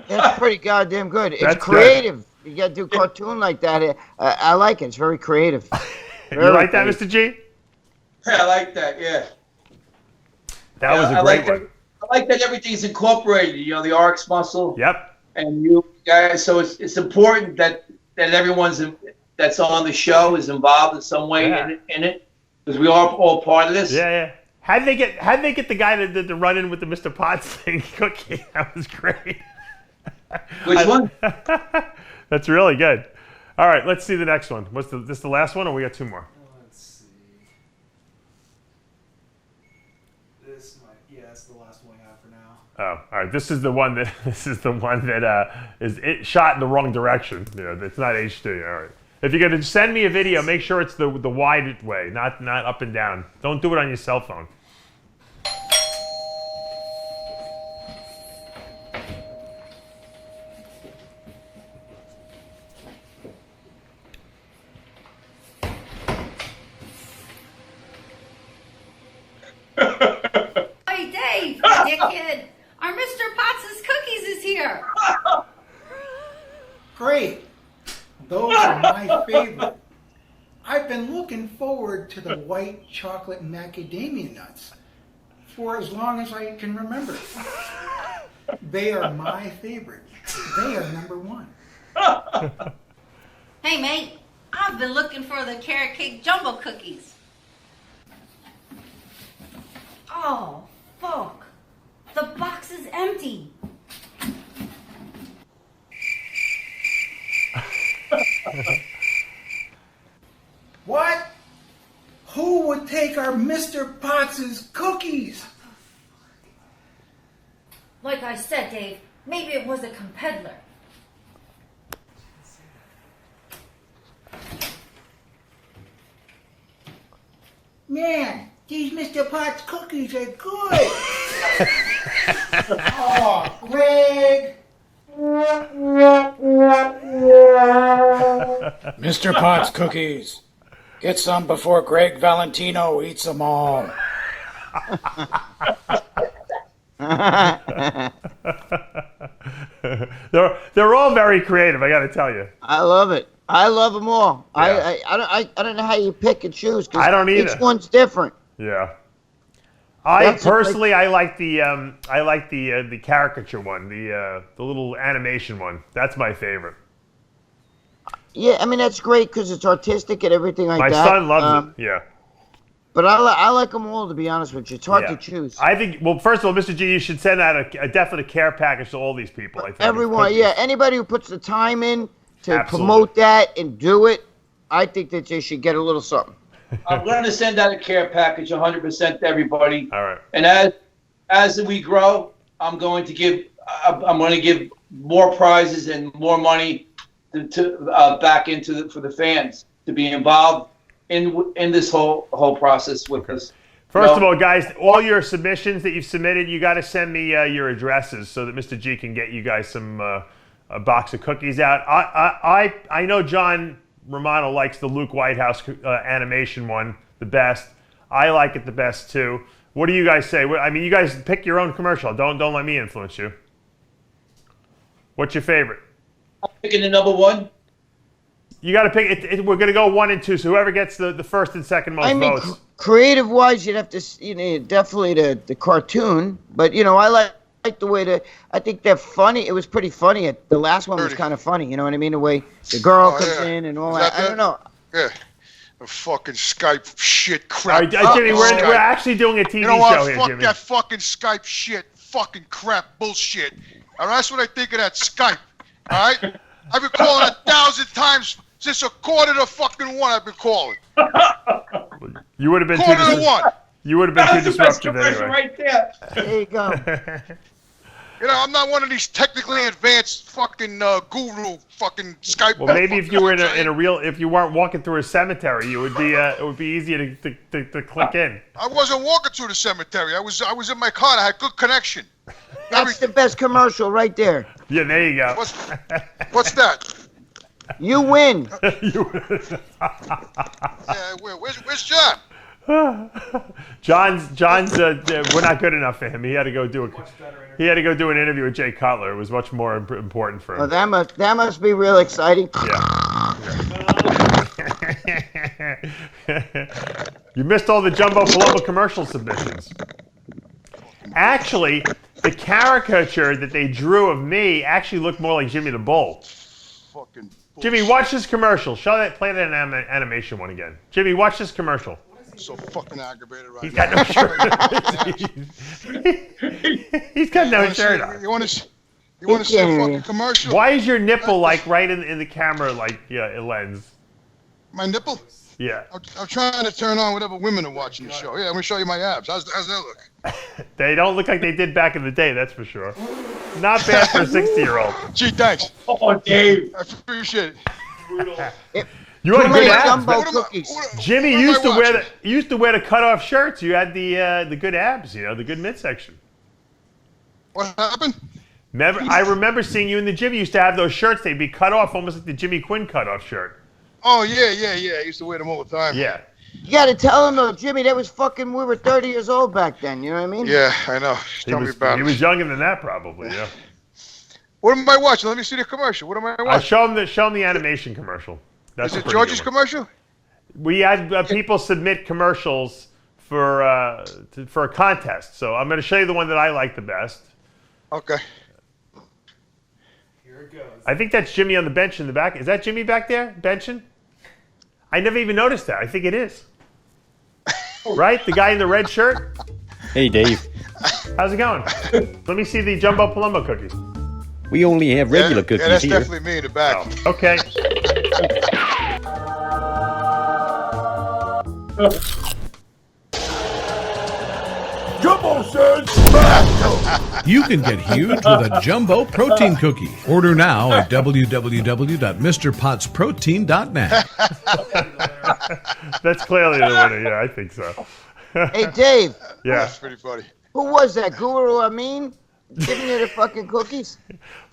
That's pretty goddamn good. It's That's creative. You got to do a cartoon like that. I like it. It's very creative. You like that, Mr. G? Yeah, I like that, yeah. That was a great one. I like that everything's incorporated, you know, the RXMuscle. Yep. And you guys, so it's important that everyone's that's on the show is involved in some way in it, because we are all part of this. Yeah, yeah. How'd they get the guy to run in with the Mr. Potts thing cookie? That was great. Which one? That's really good. All right, let's see the next one. This the last one, or we got two more? Let's see. That's the last one we have for now. Oh, all right. This is the one that is shot in the wrong direction. You know, it's not HD. All right. If you're gonna send me a video, make sure it's the wide way, not up and down. Don't do it on your cell phone. Hey, Dave, dickhead. Our Mr. Potts' cookies is here. Great. Those are my favorite. I've been looking forward to the white chocolate macadamia nuts for as long as I can remember. They are my favorite. They are number one. Hey, mate, I've been looking for the carrot cake jumbo cookies. Oh, fuck. The box is empty. What? Who would take our Mr. Potts' cookies? Like I said, Dave, maybe it was a competitor. Man, these Mr. Potts cookies are good. Oh, Greg. Mr. Potts cookies. Get some before Gregg Valentino eats them all. They're all very creative, I got to tell you. I love it. I love them all. Yeah. I don't know how you pick and choose. 'Cause I don't either. Each one's different. Yeah. That's Personally, I like the caricature one, the little animation one. That's my favorite. Yeah, I mean that's great because it's artistic and everything like My that. son loves it. Yeah. But I like them all, to be honest with you. It's hard to choose. I think. Well, first of all, Mr. G, you should send out a definite care package to all these people. I think Everyone, cookies. yeah, anybody who puts the time in to Absolutely. promote that and do it, I think that they should get a little something. I'm going to send out a care package 100% to everybody. All right. And as we grow, I'm going to give more prizes and more money to back into for the fans to be involved in this whole process with us. First of all, guys, all your submissions that you've submitted, you got to send me your addresses so that Mr. G can get you guys some a box of cookies out. I know John Romano likes the Luke Whitehouse animation one the best. I like it the best too. What do you guys say? I mean, you guys pick your own commercial. Don't let me influence you. What's your favorite? I'm picking the number one. You got to pick it. We're going to go 1 and 2. So whoever gets the first and second most votes. Creative-wise, you'd have to, definitely the cartoon. But I like the way I think they're funny. It was pretty funny. The last one was kind of funny. You know what I mean? The way the girl comes in and all that. I don't know. Yeah. The fucking Skype shit crap. All right, Jimmy, we're actually doing a TV you know what? show here, Fuck Jimmy. that fucking Skype shit. Fucking crap bullshit. All right, that's what I think of that Skype. All right? I've been calling 1,000 times since 1:45. I've been calling. You would have been Quarter to 1. You would have been That's too the best disruptive commercial anyway. right there. There you go. I'm not one of these technically advanced fucking guru fucking Skype. Well, maybe if you were if you weren't walking through a cemetery, it would be easier to click in. I wasn't walking through the cemetery. I was in my car. I had good connection. That's the best commercial right there. Yeah, there you go. What's that? You win. Yeah, where's John? John's we're not good enough for him. He had to go do an interview with Jay Cutler. It was much more important for him. Oh, that must be real exciting. You missed all the Jumbo Palumbo commercial submissions. Actually, the caricature that they drew of me actually looked more like Jimmy the Bull. Fucking Jimmy, watch this commercial. Play that animation one again. Jimmy, watch this commercial. I'm so fucking aggravated right He's now. got no shirt. He's got no shirt on. You want to see a fucking commercial? Why is your nipple right in the camera lens? My nipple? Yeah. I'm trying to turn on whatever women are watching the show. Yeah, I'm gonna show you my abs. How's that look? They don't look like they did back in the day, that's for sure. Not bad for a 60-year-old. Gee, thanks. Oh, Dave. I appreciate it. You had good abs. Cookies. Jimmy used to wear the cut-off shirts. You had the good abs, the good midsection. What happened? I remember seeing you in the gym. You used to have those shirts. They'd be cut off, almost like the Jimmy Quinn cut-off shirt. Oh, yeah. I used to wear them all the time. Yeah. You got to tell him, though, Jimmy, that was fucking, we were 30 years old back then, you know what I mean? Yeah, I know. Tell me about it. He was younger than that, probably, yeah. What am I watching? Let me see the commercial. What am I watching? Show him the animation commercial. That's Is it George's commercial? We had people submit commercials for a contest. So I'm going to show you the one that I like the best. Okay. Here it goes. I think that's Jimmy on the bench in the back. Is that Jimmy back there, benching? I never even noticed that. I think it is. Right? The guy in the red shirt? Hey, Dave. How's it going? Let me see the Jumbo Palumbo cookies. We only have regular cookies Yeah, that's here. definitely me in the back. Oh, okay. Jumbo says Bannout. You can get huge with a Jumbo protein cookie. Order now at www.mrpotsprotein.net. That's clearly the winner. Yeah, I think so. Hey, Dave. Yeah. That's pretty funny. Who was that, Guru Amin? Giving you the fucking cookies?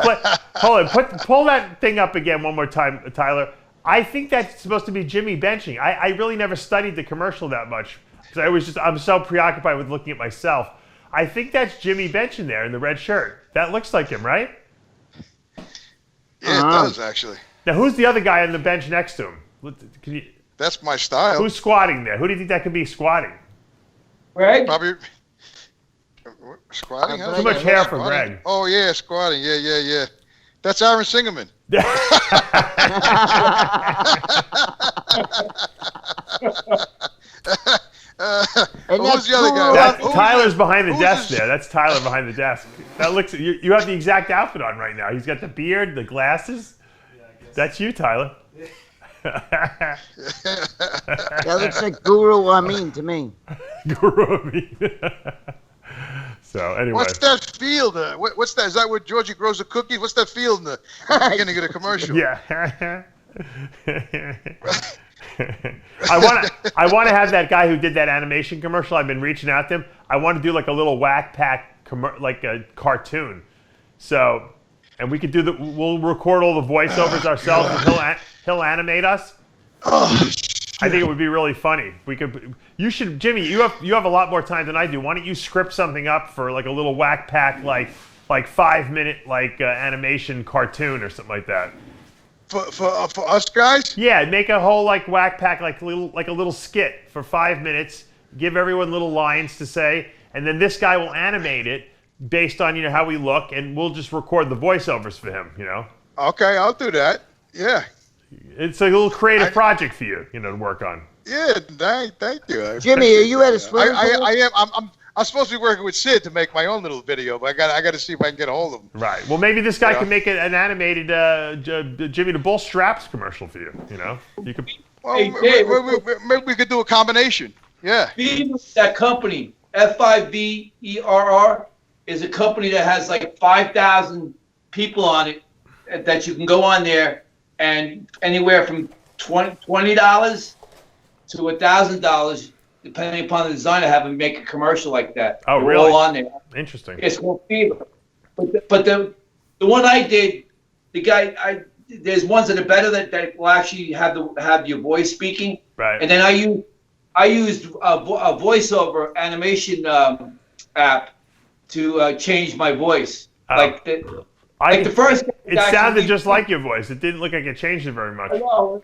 Hold on. Pull that thing up again one more time, Tyler. I think that's supposed to be Jimmy benching. I really never studied the commercial that much because I'm so preoccupied with looking at myself. I think that's Jimmy benching there in the red shirt. That looks like him, right? Yeah, it does actually. Now, who's the other guy on the bench next to him? That's my style. Who's squatting there? Who do you think that could be squatting? Greg? Probably squatting. Too much hair for Greg. Oh yeah, squatting. Yeah. That's Aaron Singerman. Who's the other guy? Tyler's behind the desk there. That's Tyler behind the desk. That looks. You have the exact outfit on right now. He's got the beard, the glasses. That's you, Tyler. That looks like Guru Amin to me. Guru Amin. So anyway. What's that field? What's that? Is that where Georgie grows the cookies? What's that field in the beginning of the commercial? Yeah. I want to have that guy who did that animation commercial. I've been reaching out to him. I want to do like a little whack pack, like a cartoon. So, and we could do we'll record all the voiceovers ourselves, and he'll animate us. I think it would be really funny. You should, Jimmy. You have a lot more time than I do. Why don't you script something up for like a little whack pack, like 5-minute animation cartoon or something like that. For us guys? Yeah, make a whole like whack pack, like a little skit for 5 minutes. Give everyone little lines to say, and then this guy will animate it based on how we look, and we'll just record the voiceovers for him. Okay, I'll do that. Yeah. It's a little creative project for you, to work on. Yeah, thank you. Jimmy, are you at a swimming pool? I am. I'm supposed to be working with Sid to make my own little video, but I got to see if I can get a hold of him. Right. Well, maybe this guy can make an animated Jimmy the Bull straps commercial for you. You could. Well, maybe we could do a combination. Yeah. That company, FIVERR, is a company that has like 5,000 people on it that you can go on there and anywhere from $20 to $1,000. Depending upon the designer, have them make a commercial like that. Oh, They're really? all on there. Interesting. It's called Fever. But the one I did, there's ones that are better that will actually have your voice speaking. Right. And then I used a voiceover animation app to change my voice. The first. It sounded just like your voice. It didn't look like it changed it very much. I know.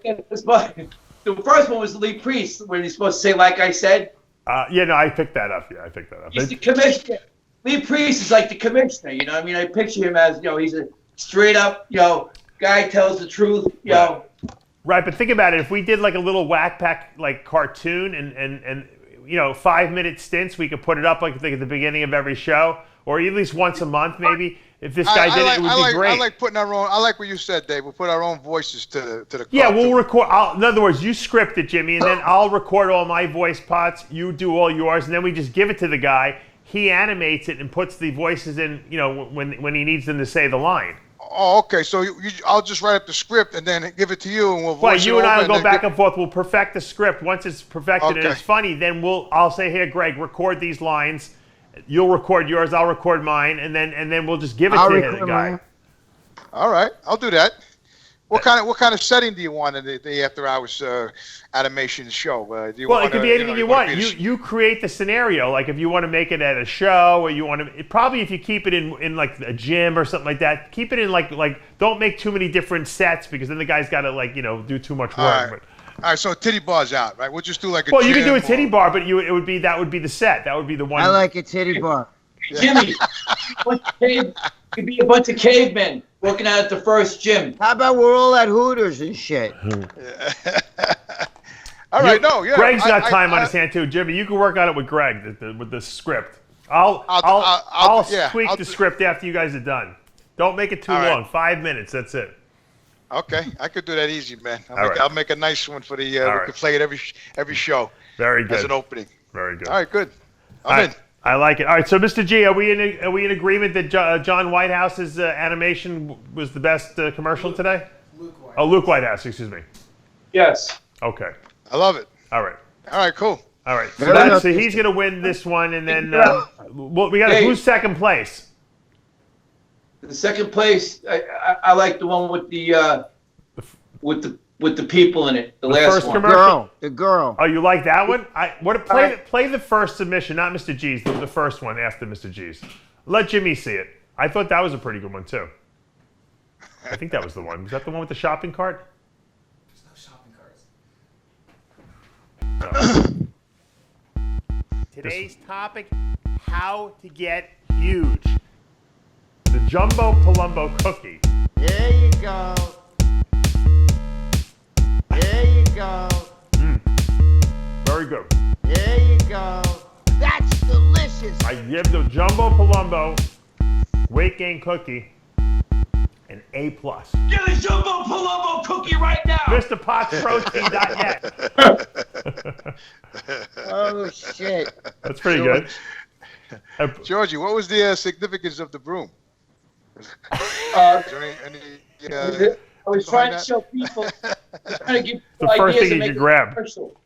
The first one was Lee Priest, where he's supposed to say, like I said. I picked that up. Yeah, I picked that up. He's the commissioner. Lee Priest is like the commissioner, I mean, I picture him as, he's a straight up, guy tells the truth, Right, but think about it. If we did like a little whack pack like cartoon and 5-minute stints, we could put it up like at the beginning of every show, or at least once a month maybe. If this guy did it would be great. I like putting our own. I like what you said, Dave. We'll put our own voices to the. Yeah, we'll record. In other words, you script it, Jimmy, and then I'll record all my voice parts. You do all yours, and then we just give it to the guy. He animates it and puts the voices in. When he needs them to say the line. Oh, okay. So I'll just write up the script and then give it to you, and we'll voice Right, you and I will go and back and forth. We'll perfect the script. Once it's perfected and it's funny, then I'll say, "Here, Greg, record these lines." You'll record yours, I'll record mine, and then we'll just give it to the guy. All right, I'll do that. What kind of setting do you want in the after hours animation show? It could be anything you want. You create the scenario. Like if you want to make it at a show, or you want to probably if you keep it in like a gym or something like that. Keep it in like don't make too many different sets because then the guy's got to do too much work. All right, so titty bar's out, right? We'll just do like a. Well, you can do a titty bar, but that would be the set. That would be the one. I like a titty bar. Jimmy, it could be a bunch of cavemen working out at the first gym. How about we're all at Hooters and shit? All right, Greg's got time on his hand too, Jimmy. You can work on it with Greg with the script. I'll tweak the script after you guys are done. Don't make it too long. 5 minutes. That's it. Okay, I could do that easy, man. I'll make a nice one for the. We could play it every show. Very good. As an opening. Very good. All right, good. I'm in. I like it. All right, so Mr. G, are we in agreement that John Whitehouse's animation was the best commercial today? Luke Whitehouse, excuse me. Yes. Okay. I love it. All right. All right, cool. All right. So he's going to win this one, and then we got who's second place? The second place, I like the one with the with the people in it. The The last first one. commercial? The girl. Oh, you like that one? Play the first submission, not Mr. G's, the first one after Mr. G's. Let Jimmy see it. I thought that was a pretty good one too. I think that was the one. Was that the one with the shopping cart? There's no shopping carts. Today's topic, how to get huge. The Jumbo Palumbo cookie. There you go. There you go. Very good. There you go. That's delicious. I give the Jumbo Palumbo weight gain cookie an A+. Get a Jumbo Palumbo cookie right now. MrPottsProtein.net. Oh, shit. That's pretty good. Georgie, what was the significance of the broom? Is there I was trying to show people, trying to give The people first ideas thing to you make could grab. a commercial.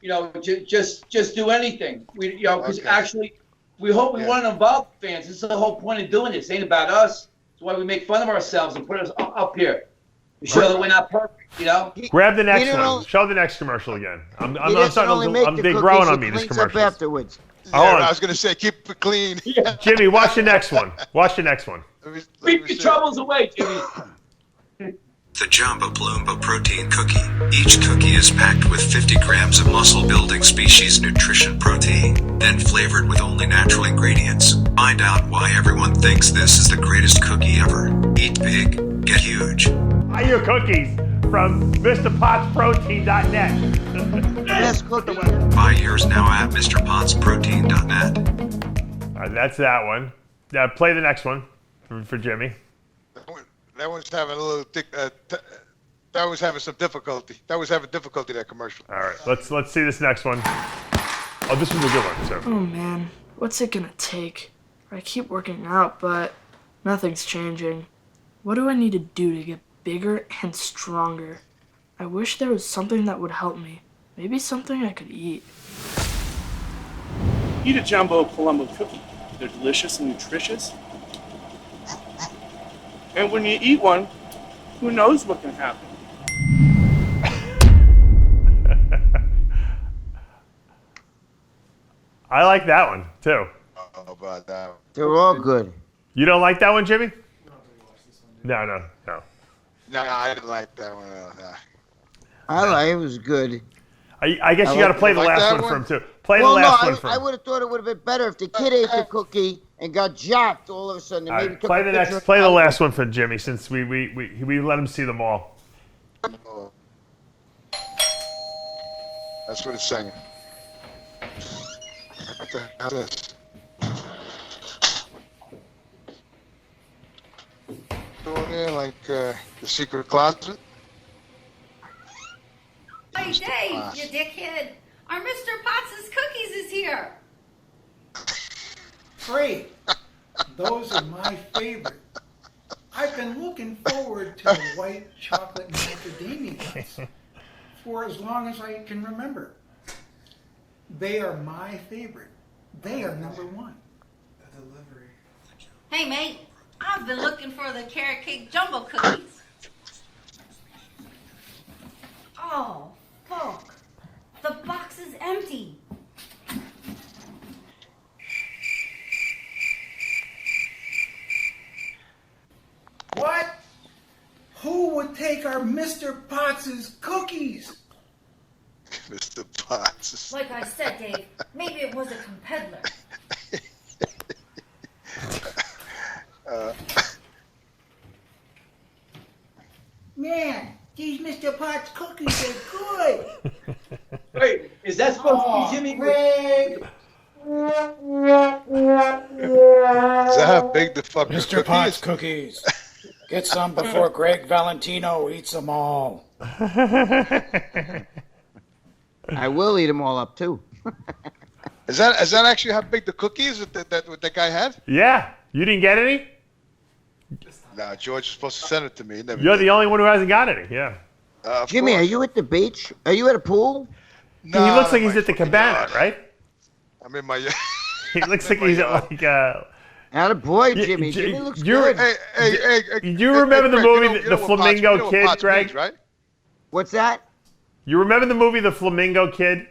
You know, just do anything. Because Okay. actually, we hope we want to involve fans. This is the whole point of doing this. It ain't about us. It's why we make fun of ourselves and put us up here. We show that we're not perfect, you know? Grab the next didn't one. only- Show the next commercial again. I'm He doesn't only make the they're cookies, growing on he me, these cleans up commercials. afterwards. Yeah, I was going to say, keep it clean. Jimmy, watch the next one. Watch the next one. Keep your troubles away, Jimmy. The Jumbo Palumbo Protein Cookie. Each cookie is packed with 50 grams of muscle-building species nutrition protein, then flavored with only natural ingredients. Find out why everyone thinks this is the greatest cookie ever. Eat big, get huge. Buy your cookies from MrPottsProtein.net. Best cookie. Buy yours now at MrPottsProtein.net. All right, that's that one. Now play the next one for Jimmy. That one's having a little. That was having some difficulty. That was having difficulty. That commercial. All right, let's see this next one. Oh, this was a good one. So. Oh man, what's it gonna take? I keep working out, but nothing's changing. What do I need to do to get bigger and stronger? I wish there was something that would help me. Maybe something I could eat. Eat a Jumbo Palumbo cookie. They're delicious and nutritious. And when you eat one, who knows what can happen? I like that one too. How about that? They're all good. You don't like that one, Jimmy? No. No, I didn't like that one. It was good. I guess you got to play the last one for him too. Play Well, the last one no, for I him. would have thought it would have been better if the kid ate the cookie and got jacked all of a sudden. And All maybe right, took play a the picture next. of Play the it. last one for Jimmy, since we let him see them all. That's what it's saying. What the hell is this? Going in like the secret closet. Hey, Dave, you dickhead. Our Mr. Potts' Cookies is here. Great. Those are my favorite. I've been looking forward to the white chocolate macadamia nuts for as long as I can remember. They are my favorite. They are number one. The delivery. Hey, mate, I've been looking for the carrot cake jumbo cookies. Oh, fuck. The box is empty. What? Who would take our Mr. Potts' cookies? Mr. Potts. Like I said, Dave, maybe it was a competitor. Man, these Mr. Potts cookies are good. Wait, is that supposed to be Jimmy? Greg. Is that how big the fucking Mr. cookie Potts is? cookies. Get some before Gregg Valentino eats them all. I will eat them all up too. Is that actually how big the cookie is that guy had? Yeah, you didn't get any. No, George was supposed to send it to me. He never You're did. the only one who hasn't got any. Yeah. Of Jimmy, course. are you at the beach? Are you at a pool? No, he looks like not he's my at the fucking cabana, yard. right? I'm in my. He looks like he's at like. Not a boy, Jimmy. J- Jimmy looks you're- good. Hey, Do you remember the Greg, movie, you know The what Flamingo Potts Kid, means, Greg? right? What's that? You remember the movie The Flamingo Kid?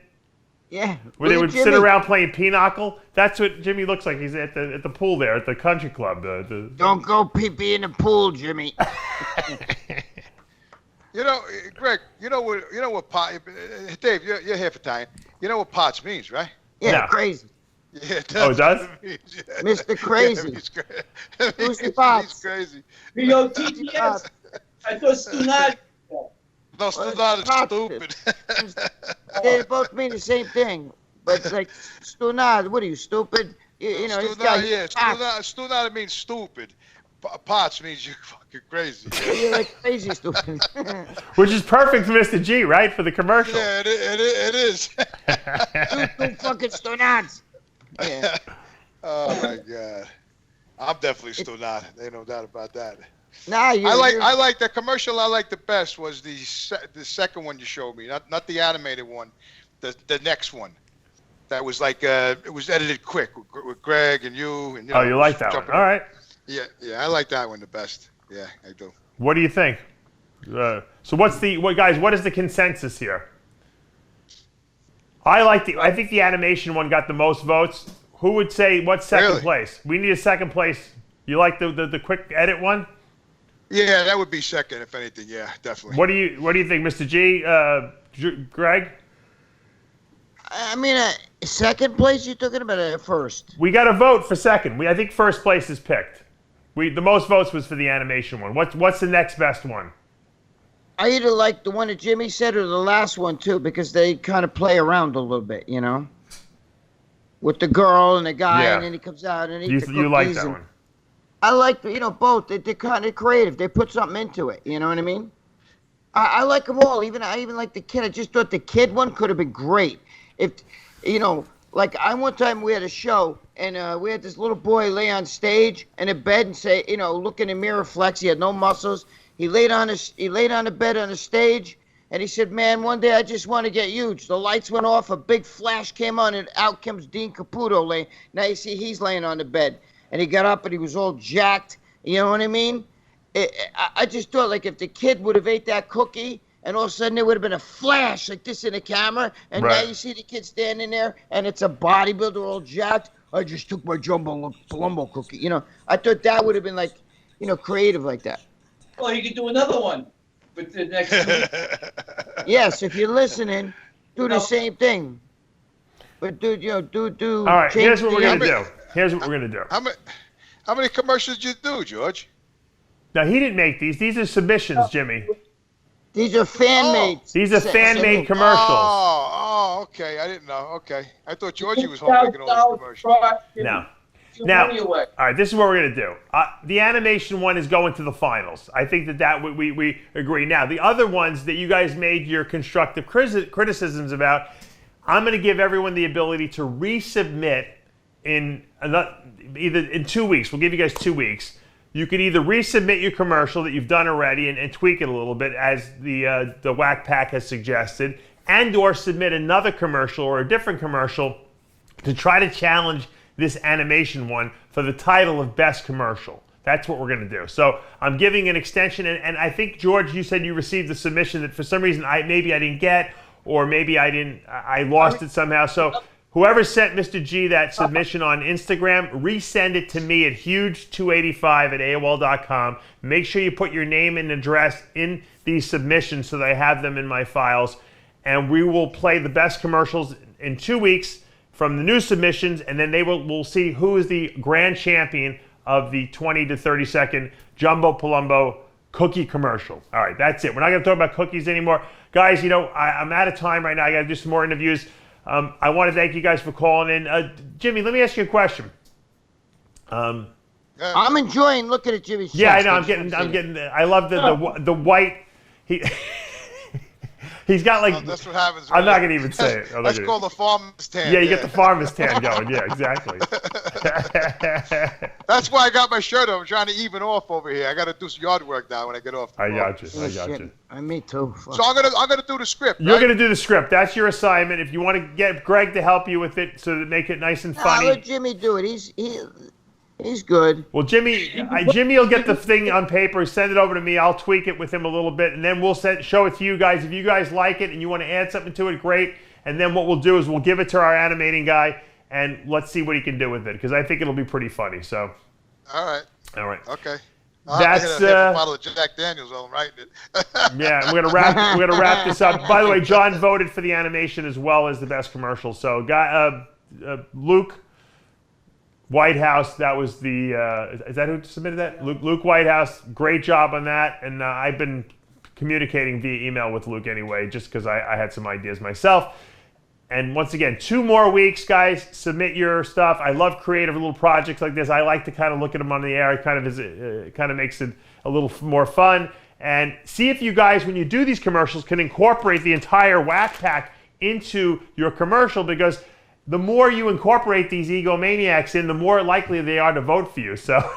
Yeah. Where they Look would at sit Jimmy. around playing pinochle? That's what Jimmy looks like. He's at the pool there, at the country club. Don't go pee-pee in the pool, Jimmy. You know, Greg. You know what pot? Dave, you're half Italian. You know what POTS means, right? Yeah, No. crazy. Yeah. Oh, it does? Mr. Crazy. Who's the He's pops? crazy. P-O-T-T-S. I thought Stunad. No, still not stupid. They both mean the same thing. But like, Stunad, what are you, stupid? You know, this guy. Stunad means stupid. POTS means you're fucking crazy. You're like crazy stupid. Which is perfect for Mr. G, right? For the commercial. Yeah, it is. Two fucking Stunads. Yeah. Oh my God. I'm definitely still not. Ain't no doubt about that. Nah, I like the commercial. I like the best was the second one you showed me, not the animated one, the next one. That was like it was edited quick with Greg and you and. Oh, you like that one? All right. Yeah, I like that one the best. Yeah, I do. What do you think? So what is the consensus here? I think the animation one got the most votes. Who would say what's second place? We need a second place. You like the quick edit one? Yeah, that would be second if anything. Yeah, definitely. What do you think, Mr. G? Greg? I mean, second place you're talking about first? We got a vote for second. I think first place is picked. The most votes was for the animation one. What's the next best one? I either like the one that Jimmy said or the last one too, because they kind of play around a little bit, you know, with the girl and the guy, and then he comes out and eats the cookies. You like that one? I like both. They're kind of creative. They put something into it. You know what I mean? I like them all. I even like the kid. I just thought the kid one could have been great. If like one time we had a show and we had this little boy lay on stage in a bed and say, look in the mirror, flex. He had no muscles. He laid on the bed on the stage, and he said, "Man, one day I just want to get huge." The lights went off, a big flash came on, and out comes Dean Caputo. Now you see he's laying on the bed, and he got up and he was all jacked. You know what I mean? I just thought, like, if the kid would have ate that cookie, and all of a sudden there would have been a flash like this in the camera, and now you see the kid standing there, and it's a bodybuilder all jacked. I just took my jumbo Palumbo cookie. I thought that would have been creative like that. Well, you could do another one with the next week. Yes, if you're listening, do the same thing. But do. All right, here's what we're gonna do. How many commercials did you do, George? Now he didn't make these. These are submissions, Jimmy. These are fan-made. These are fan-made commercials. Oh, okay. I didn't know. Okay, I thought Georgie was home making all these commercials. Now, all right, this is what we're going to do. The animation one is going to the finals. I think that we agree. Now, the other ones that you guys made your constructive criticisms about, I'm going to give everyone the ability to resubmit either in 2 weeks. We'll give you guys 2 weeks. You could either resubmit your commercial that you've done already and tweak it a little bit, as the Whack Pack has suggested, and or submit another commercial or a different commercial to try to challenge this animation one for the title of Best Commercial. That's what we're going to do. So I'm giving an extension, and I think, George, you said you received a submission that for some reason maybe I didn't get, or maybe I lost it somehow. So whoever sent Mr. G that submission on Instagram, resend it to me at huge285@AOL.com. Make sure you put your name and address in these submissions so that I have them in my files. And we will play the best commercials in 2 weeks from the new submissions, and then we'll see who is the grand champion of the 20 to 30 second Jumbo Palumbo cookie commercial. All right, that's it. We're not going to talk about cookies anymore. Guys, I'm out of time right now. I got to do some more interviews. I want to thank you guys for calling in. Jimmy, let me ask you a question. I'm enjoying looking at Jimmy's chest. Yeah, I know. I love the white. He's got that's what happens. I'm not going to even say it. That's called the farmer's tan. Yeah, you get the farmer's tan going. Yeah, exactly. That's why I got my shirt on. I'm trying to even off over here. I got to do some yard work now when I get off. I got you. Me too. So I'm gonna do the script. You're gonna do the script. That's your assignment. If you want to get Greg to help you with it, so to make it nice and funny. Let Jimmy do it. He's good. Well, Jimmy will get the thing on paper, send it over to me. I'll tweak it with him a little bit, and then we'll show it to you guys. If you guys like it and you want to add something to it, great. And then what we'll do is we'll give it to our animating guy, and let's see what he can do with it, because I think it'll be pretty funny. So. All right. Okay. That's a bottle of Jack Daniels while I'm writing it. Yeah, we're gonna wrap this up. By the way, John voted for the animation as well as the best commercial. So, Luke Whitehouse, that was the is that who submitted that? Luke Whitehouse, great job on that. And I've been communicating via email with Luke anyway, just because I had some ideas myself. And once again, 2 more weeks, guys. Submit your stuff. I love creative little projects like this. I like to kind of look at them on the air. It kind of makes it a little more fun. And see if you guys, when you do these commercials, can incorporate the entire Whack Pack into your commercial, because the more you incorporate these egomaniacs in, the more likely they are to vote for you. So,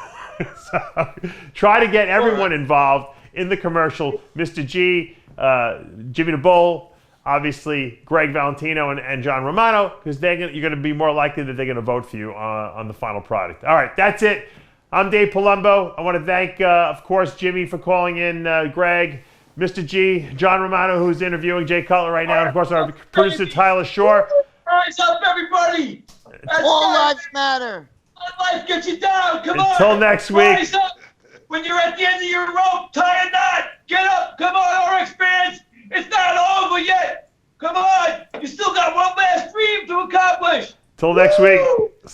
try to get everyone involved in the commercial. Mr. G, Jimmy the Bull, obviously Gregg Valentino and John Romano, because you're going to be more likely that they're going to vote for you on the final product. All right, that's it. I'm Dave Palumbo. I want to thank, of course, Jimmy for calling in, Greg, Mr. G, John Romano, who's interviewing Jay Cutler right now, and of course our producer Tyler Shore. Rise up, everybody! All lives matter. Let life get you down. Come on. Until next week. Rise up. When you're at the end of your rope, tie a knot. Get up. Come on, RX fans. It's not over yet. Come on. You still got one last dream to accomplish. Till next week.